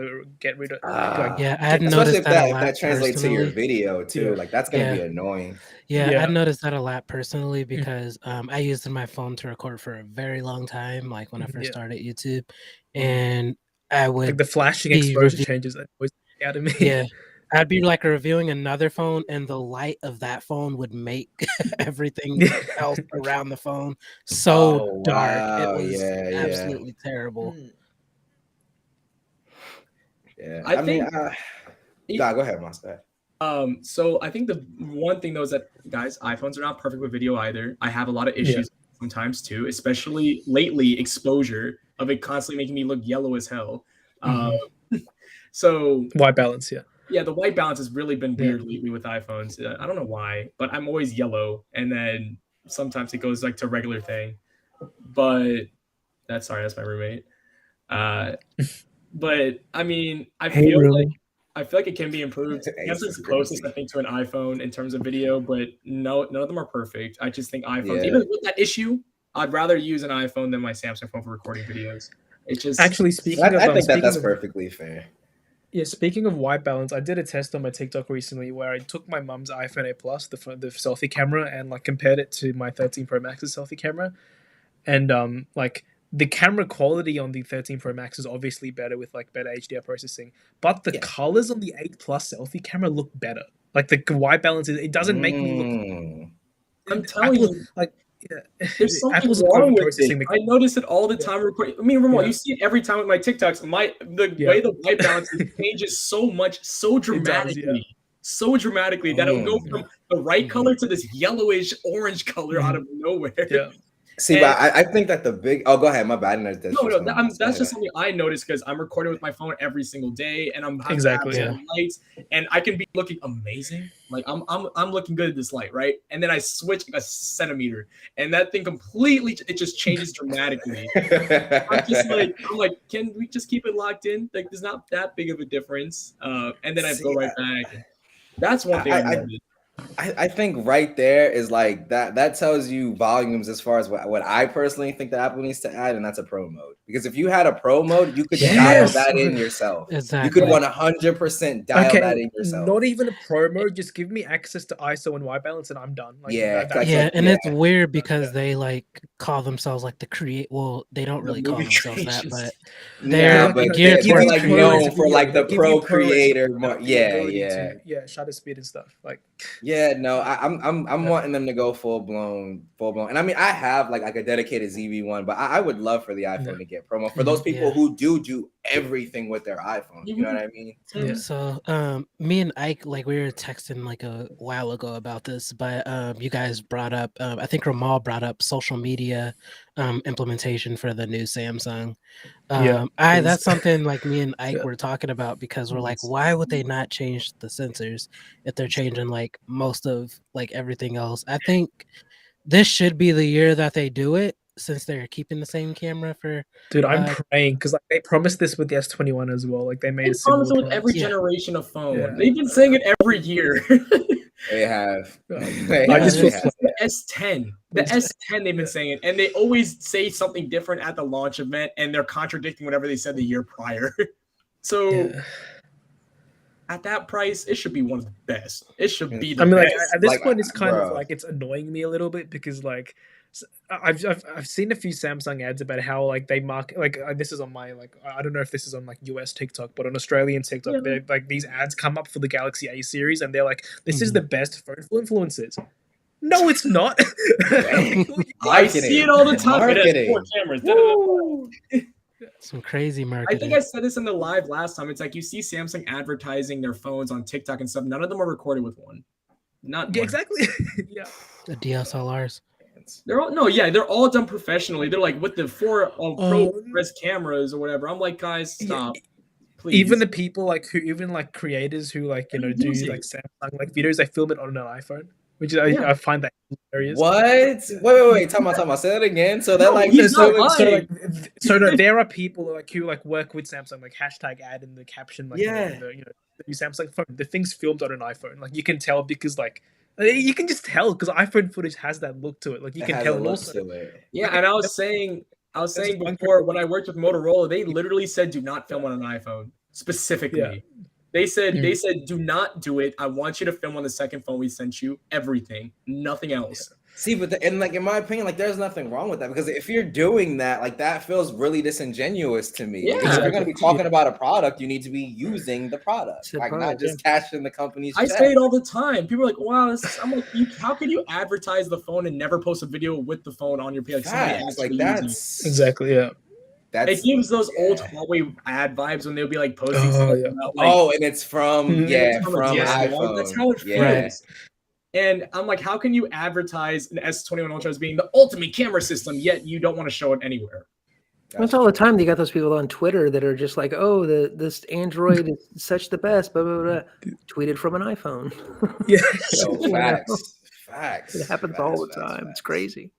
hadn't Especially noticed if that a that lot translates to your personally. video too. Yeah. Like that's gonna be annoying. Yeah, I noticed that a lot personally because I used my phone to record for a very long time, like when I first started YouTube, and I like would the flashing be exposure changes that always out of me. yeah, I'd be like reviewing another phone, and the light of that phone would make everything else around the phone so dark. It Wow. was Yeah. absolutely terrible. Yeah. I mean, think- go ahead, Master. So I think the one thing though is that guys, iPhones are not perfect with video either. I have a lot of issues sometimes too, especially lately exposure of it constantly making me look yellow as hell. So white balance, yeah, the white balance has really been weird lately with iPhones. I don't know why, but I'm always yellow, and then sometimes it goes like to regular thing. But that's my roommate. But I mean, I feel like it can be improved. Samsung's closest, I think, to an iPhone in terms of video, but none of them are perfect. I just think iPhones, even with that issue, I'd rather use an iPhone than my Samsung phone for recording videos. It's just actually speaking of, I think that's perfectly fair. Yeah, speaking of white balance, I did a test on my TikTok recently where I took my mum's iPhone 8 Plus, the selfie camera, and like compared it to my 13 Pro Max's selfie camera, and like the camera quality on the 13 Pro Max is obviously better with like better HDR processing, but the colors on the 8 Plus selfie camera look better. Like the white balance, it doesn't make me look. I'm telling you, like. There's something wrong with it. I notice it all the time. I mean, Ramon, you see it every time with my TikToks. The way the white balance changes so much, so dramatically, that it will go from the right color to this yellowish orange color out of nowhere. Yeah. See, but I think that the big. Oh, go ahead. My bad. That's just something I noticed because I'm recording with my phone every single day, and I'm having lights, and I can be looking amazing. Like I'm looking good at this light, right? And then I switch a centimeter, and that thing completely it just changes dramatically. I'm like, can we just keep it locked in? Like, there's not that big of a difference. And then I go right back. That's one thing I noticed. I think right there is like that tells you volumes as far as what I personally think that Apple needs to add, and that's a pro mode. Because if you had a pro mode, you could dial that in yourself. Exactly. You could 100% dial that in yourself. Not even a pro mode, just give me access to ISO and white balance and I'm done. Like, it's weird because they like call themselves like they don't really call themselves that, but they're like known for like the pro creator. Shutter speed and stuff. Like no, I'm wanting them to go full blown. And I mean, I have like a dedicated ZV-1, but I would love for the iPhone to get promo for those people who do everything with their iPhone. You know what I mean? Yeah. So me and Ike, like we were texting like a while ago about this, but you guys brought up, I think Ramal brought up social media implementation for the new Samsung. That's something like me and Ike were talking about because we're like, why would they not change the sensors if they're changing like most of like everything else? I think this should be the year that they do it since they're keeping the same camera for. Dude, I'm praying because like they promised this with the S21 as well. Like they made a similar promise with every generation of phone. Yeah. They've been saying it every year. They have. I just feel the S10. The S10 they've been saying it, and they always say something different at the launch event, and they're contradicting whatever they said the year prior. So at that price, it should be one of the best. It should be the best. Like at this point, it's kind of like it's annoying me a little bit because like I've seen a few Samsung ads about how like they market like this is on my like I don't know if this is on like US TikTok, but on Australian TikTok, they're like these ads come up for the Galaxy A series, and they're like, this is the best phone for influencers. No, it's not. I see it all the time. It has 4 cameras. Some crazy marketing. I think I said this in the live last time. It's like you see Samsung advertising their phones on TikTok and stuff. None of them are recorded with one. Not one. Exactly. Yeah. The DSLRs. They're all done professionally. They're like with the 4 ProRes cameras or whatever. I'm like, guys, stop. please. Even the people like creators who like do use like it. Samsung like videos, they film it on an iPhone, which I find that hilarious. What? Wait. Time out. Say that again. So that No, like he's not lying. There are people like who like work with Samsung, like hashtag ad in the caption, like Yeah. the new Samsung phone. The thing's filmed on an iPhone. Like you can tell because like you can just tell because iPhone footage has that look to it. Like you it can has tell. a And look also, to it. Yeah, and I was saying just one before when I worked with Motorola, they literally said do not film on an iPhone specifically. Yeah. They said do not do it. I want you to film on the second phone we sent you. Everything, nothing else. See, but and like in my opinion, like there's nothing wrong with that because if you're doing that, like that feels really disingenuous to me. Like, if you're going to be talking about a product, you need to be using the product, like not just cashing the company's check. I say it all the time. People are like, "Wow, I'm like, how can you advertise the phone and never post a video with the phone on your page?" Like that's exactly it gives those old Huawei ad vibes when they'll be like posting stuff about and it's from from iPhone. That's how it feels. And I'm like, how can you advertise an S21 Ultra as being the ultimate camera system, yet you don't want to show it anywhere? That's all the time. You got those people on Twitter that are just like, "Oh, this Android is such the best." Blah blah blah. Tweeted from an iPhone. Facts. It happens all the time. It's crazy.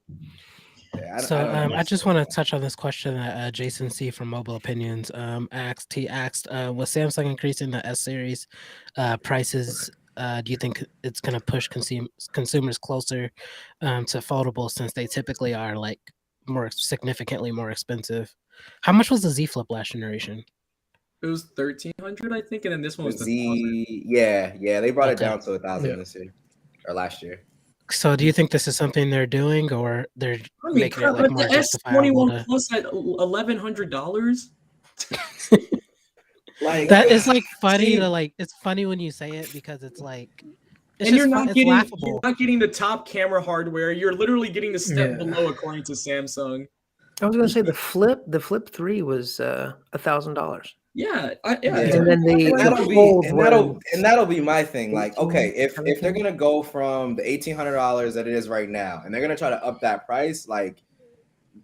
Yeah, I just want to touch on this question that Jason C from Mobile Opinions asked. He asked, was Samsung increasing the S series prices? Do you think it's going to push consumers closer to foldable since they typically are like significantly more expensive? How much was the Z Flip last generation? It was 1,300, I think, and then this one was Z. Yeah, they brought it down to 1,000 this year or last year. So, do you think this is something they're doing, or they're making it like more justifiable? S21 Plus at $1,100. Like that is like funny to like. It's funny when you say it because it's like, it's and it's laughable. You're not getting the top camera hardware. You're literally getting the step below, according to Samsung. I was going to say the Flip 3 was $1,000. Yeah. And then that'll be my thing. Like, okay, if they're gonna go from the $1,800 that it is right now, and they're gonna try to up that price, like,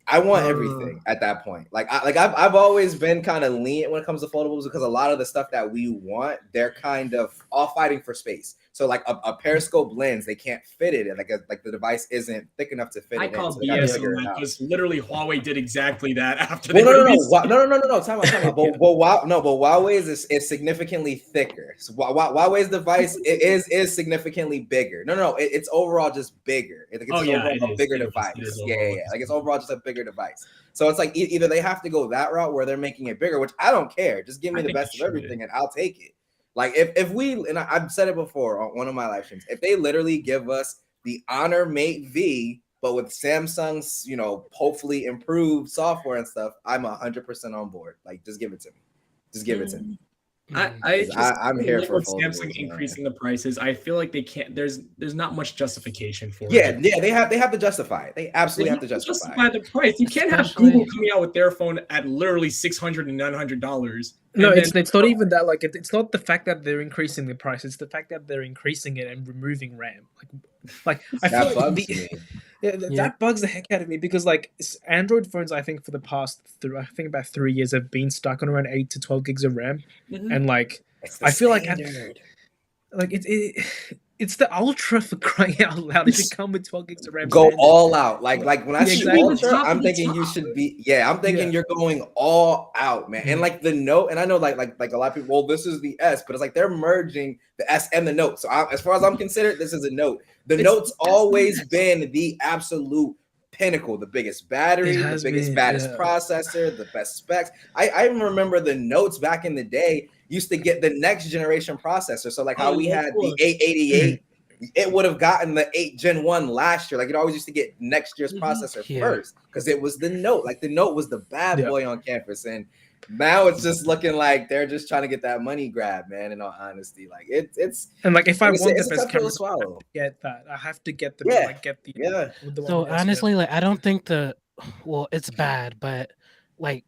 I want everything at that point. I've always been kind of lenient when it comes to foldables because a lot of the stuff that we want, they're kind of all fighting for space. So like a periscope lens, they can't fit it, and like the device isn't thick enough to fit it. I call BS on that because literally Huawei did exactly that after they released. No. Time out. But Huawei's is significantly thicker. So Huawei's device is significantly bigger. No, it's overall just bigger. It's a bigger device. Like it's overall just a bigger device. So it's like either they have to go that route where they're making it bigger, which I don't care. Just give me the best of everything, and I'll take it. Like if we, and I've said it before on one of my live streams, if they literally give us the Honor Mate V, but with Samsung's, hopefully improved software and stuff, I'm 100% on board. Like, just give it to me. Just give it to me. I'm here for Samsung increasing the prices. I feel like they can't. There's not much justification for it. Yeah, they have to justify it. They absolutely have to justify the price. You can't have Google coming out with their phone at literally $600 and $900. No, it's not even that. Like, it's not the fact that they're increasing the price. It's the fact that they're increasing it and removing RAM. Like I feel like that bugs the heck out of me because like Android phones, I think for the past about 3 years have been stuck on around 8 to 12 gigs of RAM, and like I feel it's the Ultra for crying out loud. It should come with 12 gigs of RAM. Go all out. Like when I see Ultra, I'm thinking you should be. I'm thinking you're going all out, man. And like the Note, and I know like a lot of people. Well, this is the S, but it's like they're merging the S and the Note. So as far as I'm concerned, this is a Note. The Note's always been the absolute pinnacle, the biggest battery, the baddest processor, the best specs. I remember the Notes back in the day used to get the next generation processor. So like how we had the 888, it would have gotten the 8 Gen 1 last year. Like it always used to get next year's processor first because it was the Note. Like the Note was the bad boy on campus. And now it's just looking like they're just trying to get that money grab, man. In all honesty, like it's and like if I want the best camera, I have to get that. I have to get the So honestly, like I don't think it's bad, but like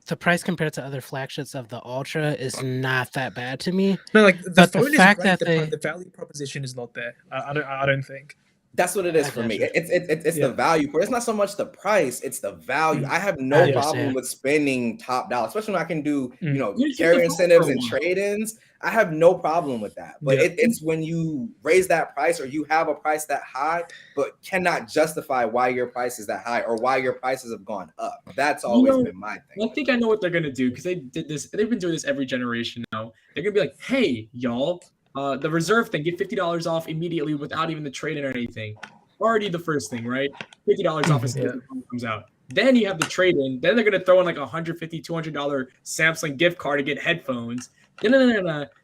the price compared to other flagships of the Ultra is not that bad to me. No, like the phone fact that the value proposition is not there. I don't think. That's what it is I for me. gotcha. It's the value for it. It's not so much the price, it's the value. I have I no understand. problem with spending top dollar, especially when I can do, you know, You keep the carrier phone for incentives a and while. trade-ins. I have no problem with that. But Yeah. it's when you raise that price or you have a price that high, but cannot justify why your price is that high or why your prices have gone up. That's always been my thing. I think I know what they're gonna do because they did this. They've been doing this every generation now. They're gonna be like, "Hey, y'all, the reserve thing, get $50 off immediately without even the trade-in or anything." Already the first thing, right? $50 off as soon as the phone comes out. Then you have the trade-in. Then they're gonna throw in like $150, $200 Samsung gift card to get headphones.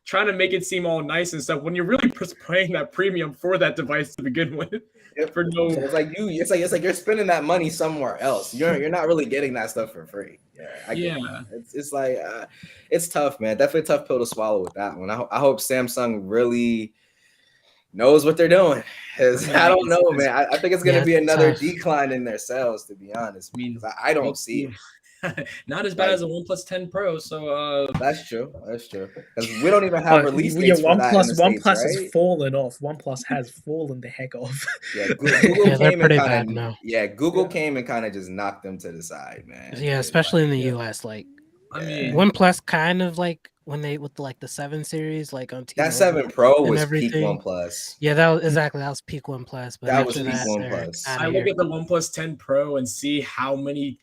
Trying to make it seem all nice and stuff when you're really paying that premium for that device to begin with. Yep. For no, So it's like you're spending that money somewhere else. You're not really getting that stuff for free. Yeah, I get that. It's like it's tough, man. Definitely a tough pill to swallow with that one. I hope Samsung really knows what they're doing. I don't know, man. I think it's gonna be another decline in their sales, to be honest. Because I don't see it. Not as bad as a OnePlus 10 Pro. So that's true. That's true. Because we don't even have release dates for that in the States, OnePlus right? has fallen off. OnePlus has fallen the heck off. Yeah, Google they're came pretty and bad kind now. of Google came and kind of just knocked them to the side, man. Yeah, especially in the US. Like, I mean, OnePlus kind of like when they with like the 7 series, like on T-Mobile that 7 Pro and was everything. peak OnePlus. Yeah, that was peak OnePlus. But That was after peak that, OnePlus. I look at the OnePlus 10 Pro and see how many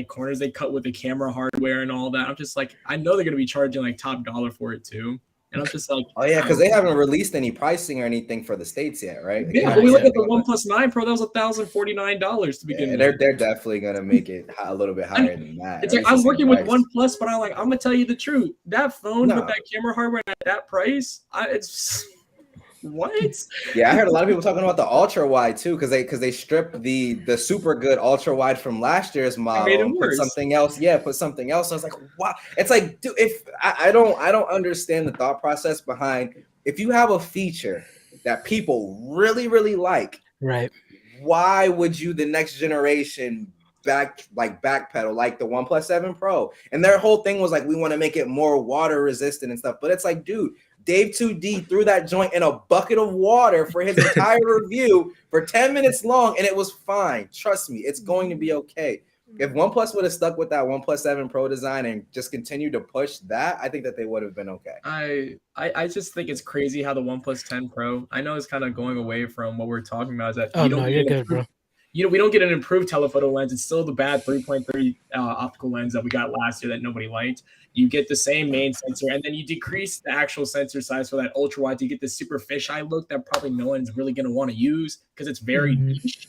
corners they cut with the camera hardware and all that. I'm just like, I know they're gonna be charging like top dollar for it too. And I'm just like, oh yeah, because they haven't released any pricing or anything for the States yet, right? Like, yeah, but we look at the OnePlus 9 Pro, that was $1,049 to begin with. They're definitely gonna make it a little bit higher than that. It's like I'm working with OnePlus, but I'm gonna tell you the truth. That phone with that camera hardware at that price, it's what? Yeah, I heard a lot of people talking about the ultra wide too, because they stripped the super good ultra wide from last year's model and put something else. Yeah, put something else. I was like, wow. It's like, dude, if I don't understand the thought process behind if you have a feature that people really, really like, right? Why would you the next generation backpedal like the OnePlus 7 Pro? And their whole thing was like, we want to make it more water resistant and stuff. But it's like, dude, Dave 2D threw that joint in a bucket of water for his entire review for 10 minutes long, and it was fine. Trust me, it's going to be okay. If OnePlus would have stuck with that OnePlus 7 Pro design and just continued to push that, I think that they would have been okay. I just think it's crazy how the OnePlus 10 Pro, I know it's kind of going away from what we're talking about, is that you're good, bro. We don't get an improved telephoto lens. It's still the bad 3.3 optical lens that we got last year that nobody liked. You get the same main sensor, and then you decrease the actual sensor size for that ultra wide to get this super fisheye look that probably no one's really going to want to use because it's very niche.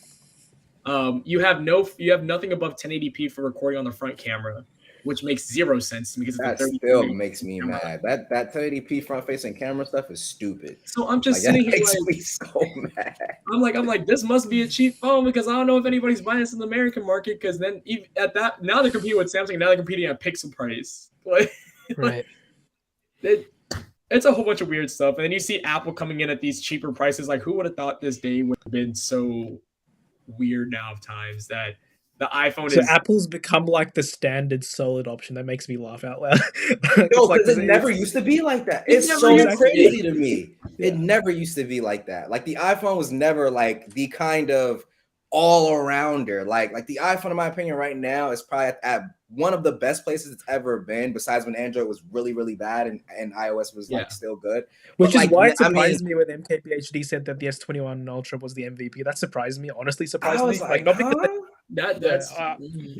You have nothing above 1080p for recording on the front camera, which makes zero sense because that still makes me mad. That 1080p front facing camera stuff is stupid. So I'm just sitting here makes me so mad. I'm like, this must be a cheap phone because I don't know if anybody's buying this in the American market. Because then even at that, now they're competing with Samsung. Now they're competing at pixel price. Right. It's a whole bunch of weird stuff. And then you see Apple coming in at these cheaper prices. Like, who would have thought this day would have been so weird now of times that the iPhone so Apple's become like the standard solid option. That makes me laugh out loud. No, because it never used to be like that. It's so crazy to me. It never used to be like that. Like the iPhone was never like the kind of all-arounder. Like the iPhone, in my opinion, right now is probably at one of the best places it's ever been, besides when Android was really, really bad and iOS was like still good. Which is why it surprised me when MKBHD said that the S21 Ultra was the MVP. That surprised me. Honestly, surprised me. Like not because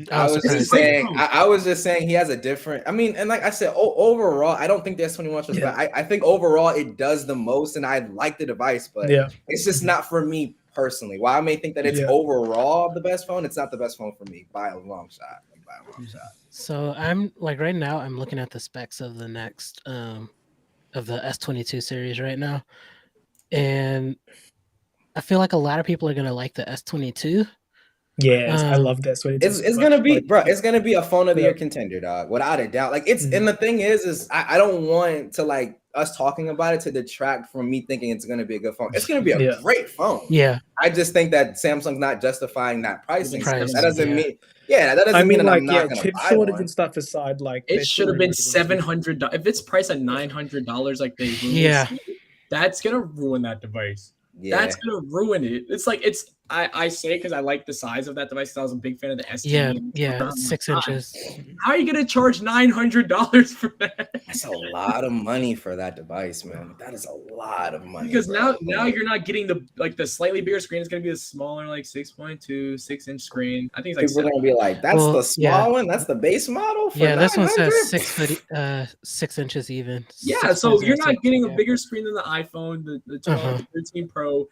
I was just saying he has a different. I mean, and like I said, overall, I don't think the S21 was bad. I think overall it does the most, and I like the device, but it's just not for me personally. While I may think that it's overall the best phone, it's not the best phone for me by a long shot. So I'm like right now I'm looking at the specs of the next of the S22 series right now, and I feel like a lot of people are gonna like the S22. Yes, I love this. It's gonna be, bro. It's gonna be a phone of the year contender, dog, without a doubt. Like it's, and the thing is I don't want to like us talking about it to detract from me thinking it's gonna be a good phone. It's gonna be a great phone. Yeah, I just think that Samsung's not justifying that pricing. That doesn't mean. Yeah, that doesn't mean like, I'm not gonna chip buy shortage one. and stuff aside, like it should have been $700. If it's priced at $900 like they released, that's gonna ruin that device. Yeah. gonna ruin it. It's like I say because I like the size of that device. 'Cause I was a big fan of the Yeah, S10. yeah, I'm like, 6 inches. how are you gonna charge $900 for that? That's a lot of money for that device, man. That is a lot of money, Because bro. now you're not getting the slightly bigger screen. It's gonna be a smaller, like 6.2, 6-inch screen. I think it's like People are gonna be like, "That's the Well, yeah, small one. That's the base model for yeah. This one says 900." 6 inches even. yeah. So you're not 6.06. getting a Yeah. bigger screen than the iPhone, the 12, Uh-huh. the 13 Pro,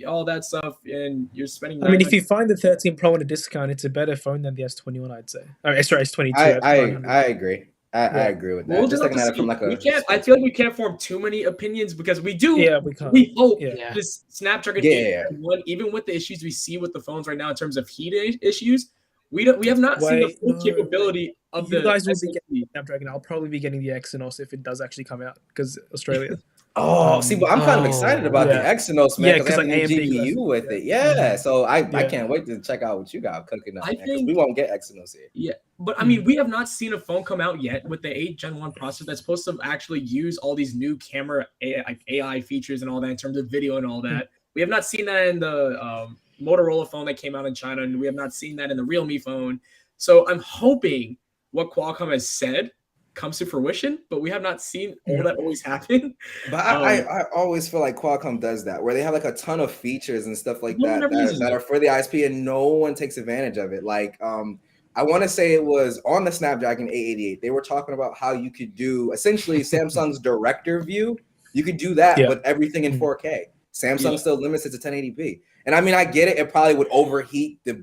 all that stuff, and you're spending. I mean, if you find the 13 Pro on a discount, it's a better phone than the S21, I'd say. Oh, sorry, S22 at 900. I agree. I Yeah. agree with We'll that. Just just have looking to at it from see. like We a can't. I feel like we can't form too many opinions because we do. Yeah, we can't. We hope Yeah. Yeah. this Snapdragon Yeah. 8 even with the issues we see with the phones right now in terms of heat issues, we have not seen the Wait, full no. capability of You the guys will be SoC. getting Snapdragon. I'll probably be getting the Exynos if it does actually come out because Australia. Oh, see, but I'm kind of excited about the yeah. Exynos, man, Yeah, because they 'cause, have like, a new AMD GPU graphics, with yeah. it. Yeah, so I Yeah. can't wait to check out what you got cooking up, I because think- we won't get Exynos here. Yeah, but I mean, we have not seen a phone come out yet with the 8 Gen 1 processor that's supposed to actually use all these new camera AI features and all that in terms of video and all that. We have not seen that in the Motorola phone that came out in China, and we have not seen that in the Realme phone. So I'm hoping what Qualcomm has said comes to fruition, but we have not seen all that always happen. But I always feel like Qualcomm does that, where they have like a ton of features and stuff like No one that ever uses that it. are for the ISP, and no one takes advantage of it. Like, I want to say it was on the Snapdragon 888. They were talking about how you could do essentially Samsung's director view. You could do that, Yeah. but everything in 4K. Samsung Yeah. still limits it to 1080p. And I mean, I get it. It probably would overheat the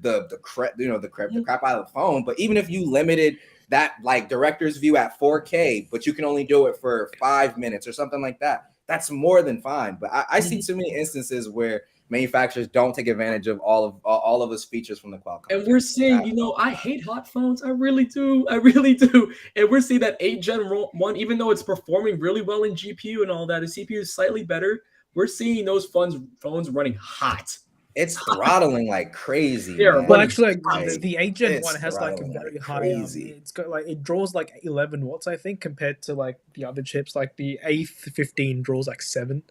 crap out of the phone. But even if you limited that like director's view at 4K, but you can only do it for 5 minutes or something like that, that's more than fine. But I see too many instances where manufacturers don't take advantage of all of those features from the Qualcomm. And we're seeing, I hate hot phones. I really do. And we're seeing that 8 Gen 1, even though it's performing really well in GPU and all that, the CPU is slightly better. We're seeing those phones running hot. It's throttling like crazy. Yeah, man. Well, actually, Like, the 8 Gen it's 1 has like a throttling very like high. crazy. It's got like it draws like 11 watts, I think, compared to like the other chips. Like the A15 draws like 7,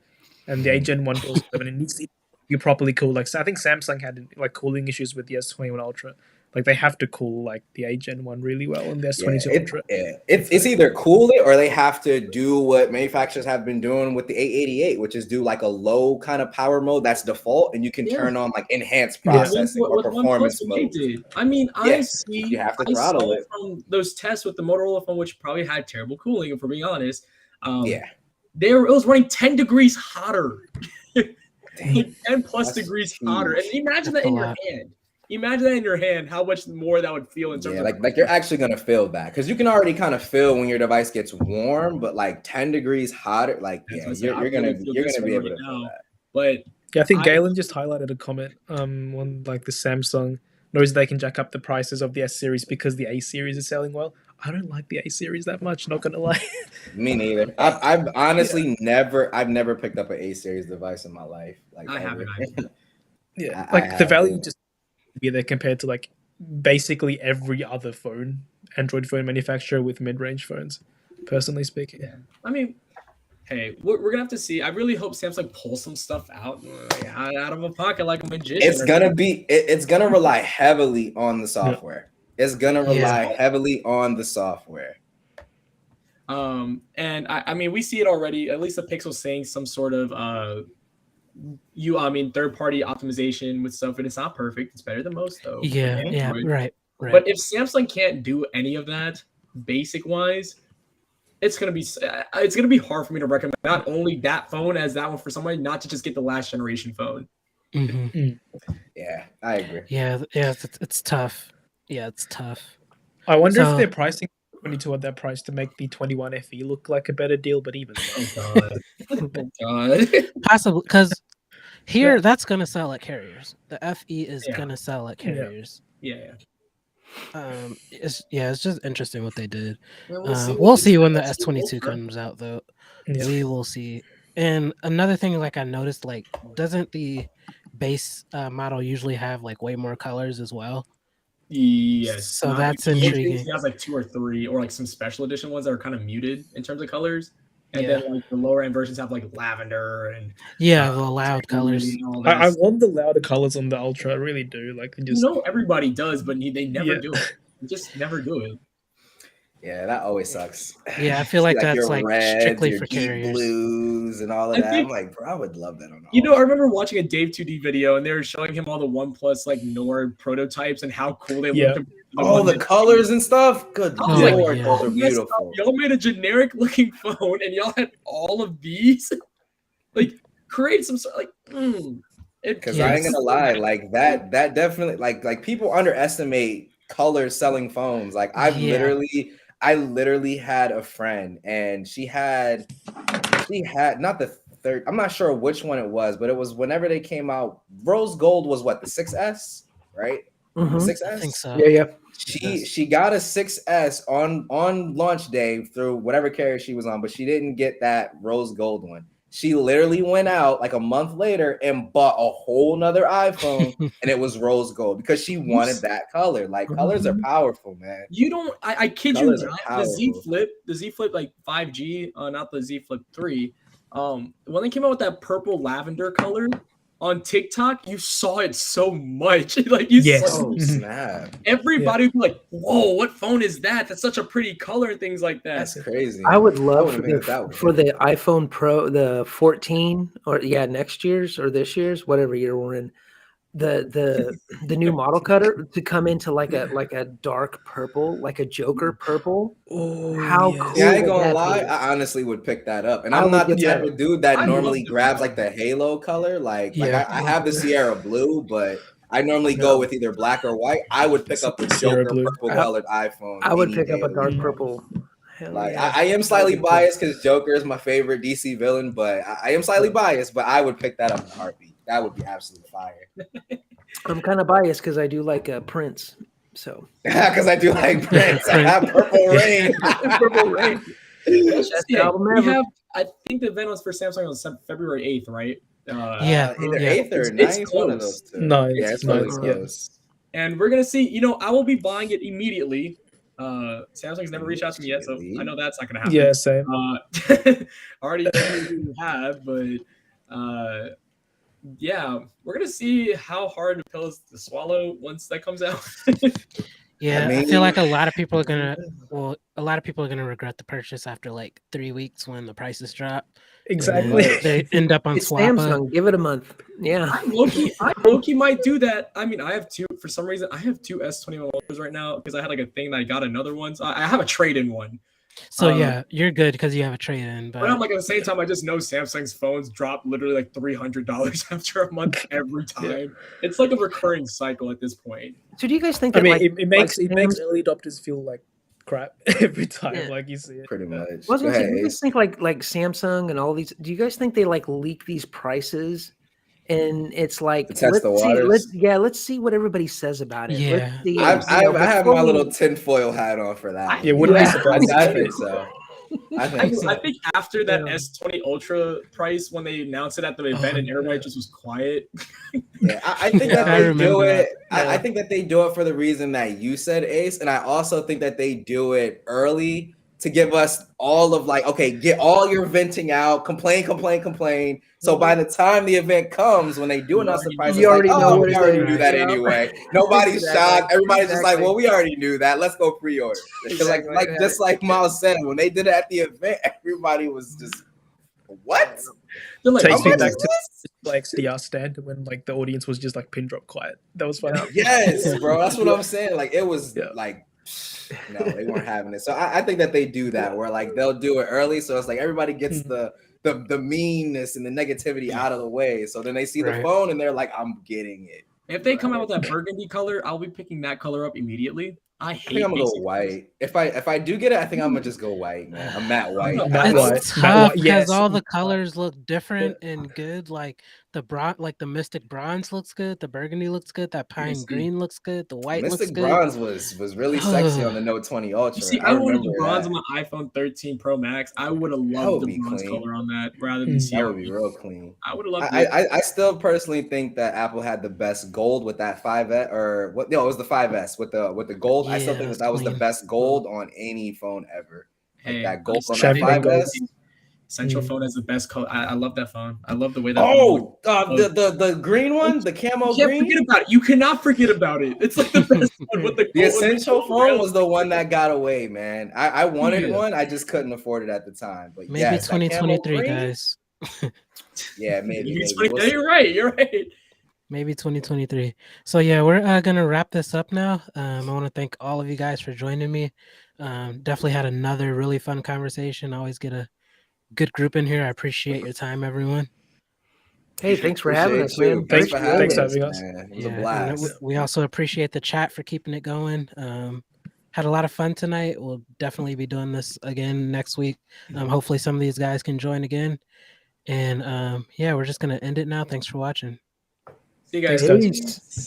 and the 8 Gen 1 draws 11. And it needs to be properly cool. Like, so I think Samsung had like cooling issues with the S21 Ultra. Like they have to cool like the 8 Gen 1 really well on the S22 Ultra. It's either cool it or they have to do what manufacturers have been doing with the 888, which is do like a low kind of power mode that's default, and you can turn on like enhanced processing or performance mode. I mean, I see. You have to I throttle saw it from those tests with the Motorola phone, which probably had terrible cooling, if we're being honest. Yeah, it was running 10 degrees hotter. 10 plus That's degrees huge. hotter. And imagine that in your hand. Imagine that in your hand, how much more that would feel in terms of like you're actually gonna feel that, because you can already kind of feel when your device gets warm, but like 10 degrees hotter, like you're gonna be able to feel that. But yeah, I think Galen just highlighted a comment on like the Samsung knows they can jack up the prices of the S series because the A series is selling well. I don't like the A series that much, not gonna lie. Me neither. I've honestly never picked up an A series device in my life. Like I haven't either. Yeah, like the value just be there compared to like basically every other phone, Android phone manufacturer with mid-range phones, personally speaking. Yeah. I mean, hey, we're gonna have to see. I really hope Samsung pulls some stuff out of a pocket like a magician. It's gonna rely heavily on the software. It's gonna rely heavily on the software. And I mean, we see it already. At least the Pixel's saying some sort of third-party optimization with stuff, and it's not perfect. It's better than most, though. Yeah, right. But if Samsung can't do any of that, basic-wise, it's gonna be hard for me to recommend not only that phone as that one for somebody, not to just get the last generation phone. Yeah, I agree. Yeah, it's tough. Yeah, it's tough. I wonder if they're pricing 22 at that price to make the 21 FE look like a better deal, but even God. Possibly, because here that's gonna sell at carriers. The FE is gonna sell at carriers. Yeah. It's just interesting what they did. We'll We'll see when the S22 comes out, though. Yeah. We will see. And another thing, like I noticed, like doesn't the base model usually have like way more colors as well? Yes. So that's intriguing. It has like 2 or 3, or like some special edition ones that are kind of muted in terms of colors. And Yeah. then like the lower end versions have like lavender and Yeah, the loud colors. and all that. I want the louder colors on the Ultra. I really do. Like, just Everybody does, but they never Yeah. do it. They just never do it. Yeah, that always sucks. Yeah, I feel See, like that's your like reds, strictly your for deep carriers. blues, and all of I that. think- I'm like, bro, I would love that on the I Ultra. remember watching a Dave 2D video and they were showing him all the OnePlus like Nord prototypes and how cool they Yeah. looked. Oh, the colors and stuff. Good I was like, lord, yeah. those are "You messed up. beautiful. Y'all made a generic looking phone and y'all had all of these. Like, create some sort like. Because I ain't gonna lie, like that definitely like people underestimate color selling phones. Like I literally had a friend and she had not the third, I'm not sure which one it was, but it was whenever they came out. Rose gold was what, the 6S, right? Mhm. 6S? I think so. Yeah. She got a 6S on launch day through whatever carrier she was on, but she didn't get that rose gold one. She literally went out like a month later and bought a whole nother iPhone and it was rose gold because she wanted that color. Like colors are powerful, man. You don't. I kid Colors you are not. The powerful. Z Flip like 5G, not the Z Flip 3. When they came out with that purple lavender color on TikTok, you saw it so much. Like you Yes. saw Oh snap! everybody would be like, "Whoa, what phone is that? That's such a pretty color," and things like that. That's crazy. I would love wouldn't have made it that for way. the iPhone Pro, the 14, or next year's or this year's, whatever year we're in, the new model cutter to come into like a dark purple, like a Joker purple. Oh, How yes. cool Yeah, I ain't would gonna that lie. be? I honestly would pick that up, and I I'm would not the get type that. of dude that I normally love the grabs color. like the halo color, like Yeah. I have the Sierra blue, but I normally go with either black or white. I would pick up the Sierra Joker blue. purple colored iPhone. I would any pick day up a of the dark week. purple. Hell Like yeah. I am That slightly would be cool. biased because Joker is my favorite DC villain, but I am slightly biased. But I would pick that up in a heartbeat. That would be absolute fire. I'm kind of biased because I do like Prince. So Because I do like Prince. I have Purple Rain. Purple Rain. Best album we ever. have. I think the event was for Samsung on February 8th, right? Yeah. Either Yeah. 8th or It's 9th, one of close. those two. No, Yeah, it's it's really ninth, yeah. close. And we're gonna see. I will be buying it immediately. Samsung's never reached out to me yet, so I know that's not gonna happen. Yeah, same. Already know who we have, but yeah, we're gonna see how hard the pill is to swallow once that comes out. Yeah, I mean- feel like a lot of people are gonna regret the purchase after like 3 weeks when the prices drop. and Exactly. then they end up on It's Swappa. Samsung. Give it a month. Yeah. I low-key might do that. I mean, I have two for some reason. I have two S21 Ultras right now because I had like a thing that I got another one. So I have a trade-in one. So yeah, you're good because you have a trade-in. But I'm But like at the same time, I just know Samsung's phones drop literally like $300 after a month every time. It's like a recurring cycle at this point. So do you guys think I that mean, like it makes Sam's- early adopters feel like crap every time. Yeah. Like you see it. Pretty much. I was Go gonna say, ahead, do you guys Ace. think like Samsung and all these? Do you guys think they like leak these prices? And it's like To test the waters? let's see what everybody says about it. Yeah. Let's see, I have before my we- little tinfoil hat on for that. Yeah, wouldn't be Yeah. surprised. I think so. I think so. I think after that Yeah. S20 Ultra price, when they announced it at the event and everybody just was quiet. Yeah, I think that I they do remember it. that. I think that they do it for the reason that you said, Ace, and I also think that they do it early to give us all of like, okay, get all your venting out, complain. So by the time the event comes, when they do announce the price, You it's already like, know oh, what we it already is. knew that Yeah. anyway. Nobody's Exactly. shocked. Everybody's just like, Exactly. well, we already knew that. Let's go pre-order. Because Exactly. like just like Miles said, when they did it at the event, everybody was just, what? They're like, Takes How me much back is to this? like XDR stand when like the audience was just like pin drop quiet. That was funny. Yes, bro. That's what I'm saying. Like it was Yeah. like no, they weren't having it. So I think that they do that where like they'll do it early. So it's like everybody gets the meanness and the negativity out of the way. So then they see the Right. phone and they're like, I'm getting it. if they come out with that burgundy color, I'll be picking that color up immediately. I I hate think I'm gonna go basic white. If I do get it, I think I'm gonna just go white, man. A matte white. Matte white. it's Matte tough white, because yes. all the colors look different and good. Like the Mystic Bronze looks good, the Burgundy looks good, that Pine see. Green looks good, the white looks Mystic good. Bronze was really sexy on the Note 20 Ultra. You see, I I wanted the remember bronze that. on my iPhone 13 Pro Max. I would have would loved the be bronze clean. color on that rather than That Sierra. That would be real clean. I would have loved it. I still personally think that Apple had the best gold with that 5S or what? No, it was the 5S with the gold. I still Yeah, think it's that was the clean. best gold on any phone ever. Like Hey, that gold on that Champagne gold. 5S. Essential Mm. phone has the best color. I love that phone. I love the way that. Oh, the green one, the camo you can't green. forget about it. You cannot forget about it. It's like the best one with the The gold. essential with the gold phone rails. was the one that got away, man. I wanted Yeah. one, I just couldn't afford it at the time. But Maybe yes, that camo 2023, green. guys. Yeah, maybe You we'll yeah, see. you're right. You're right. Maybe 2023. So yeah, we're gonna wrap this up now. I want to thank all of you guys for joining me. Definitely had another really fun conversation. Always get a good group in here. I appreciate your time, everyone. Hey, thanks for having us, Appreciate you. man. Thanks for Appreciate having Thanks it. for us, having us. man. It was a Yeah, and blast. we also appreciate the chat for keeping it going. Had a lot of fun tonight. We'll definitely be doing this again next week. Hopefully, some of these guys can join again. And yeah, we're just gonna end it now. Thanks for watching. See you guys. Thanks, guys. Peace.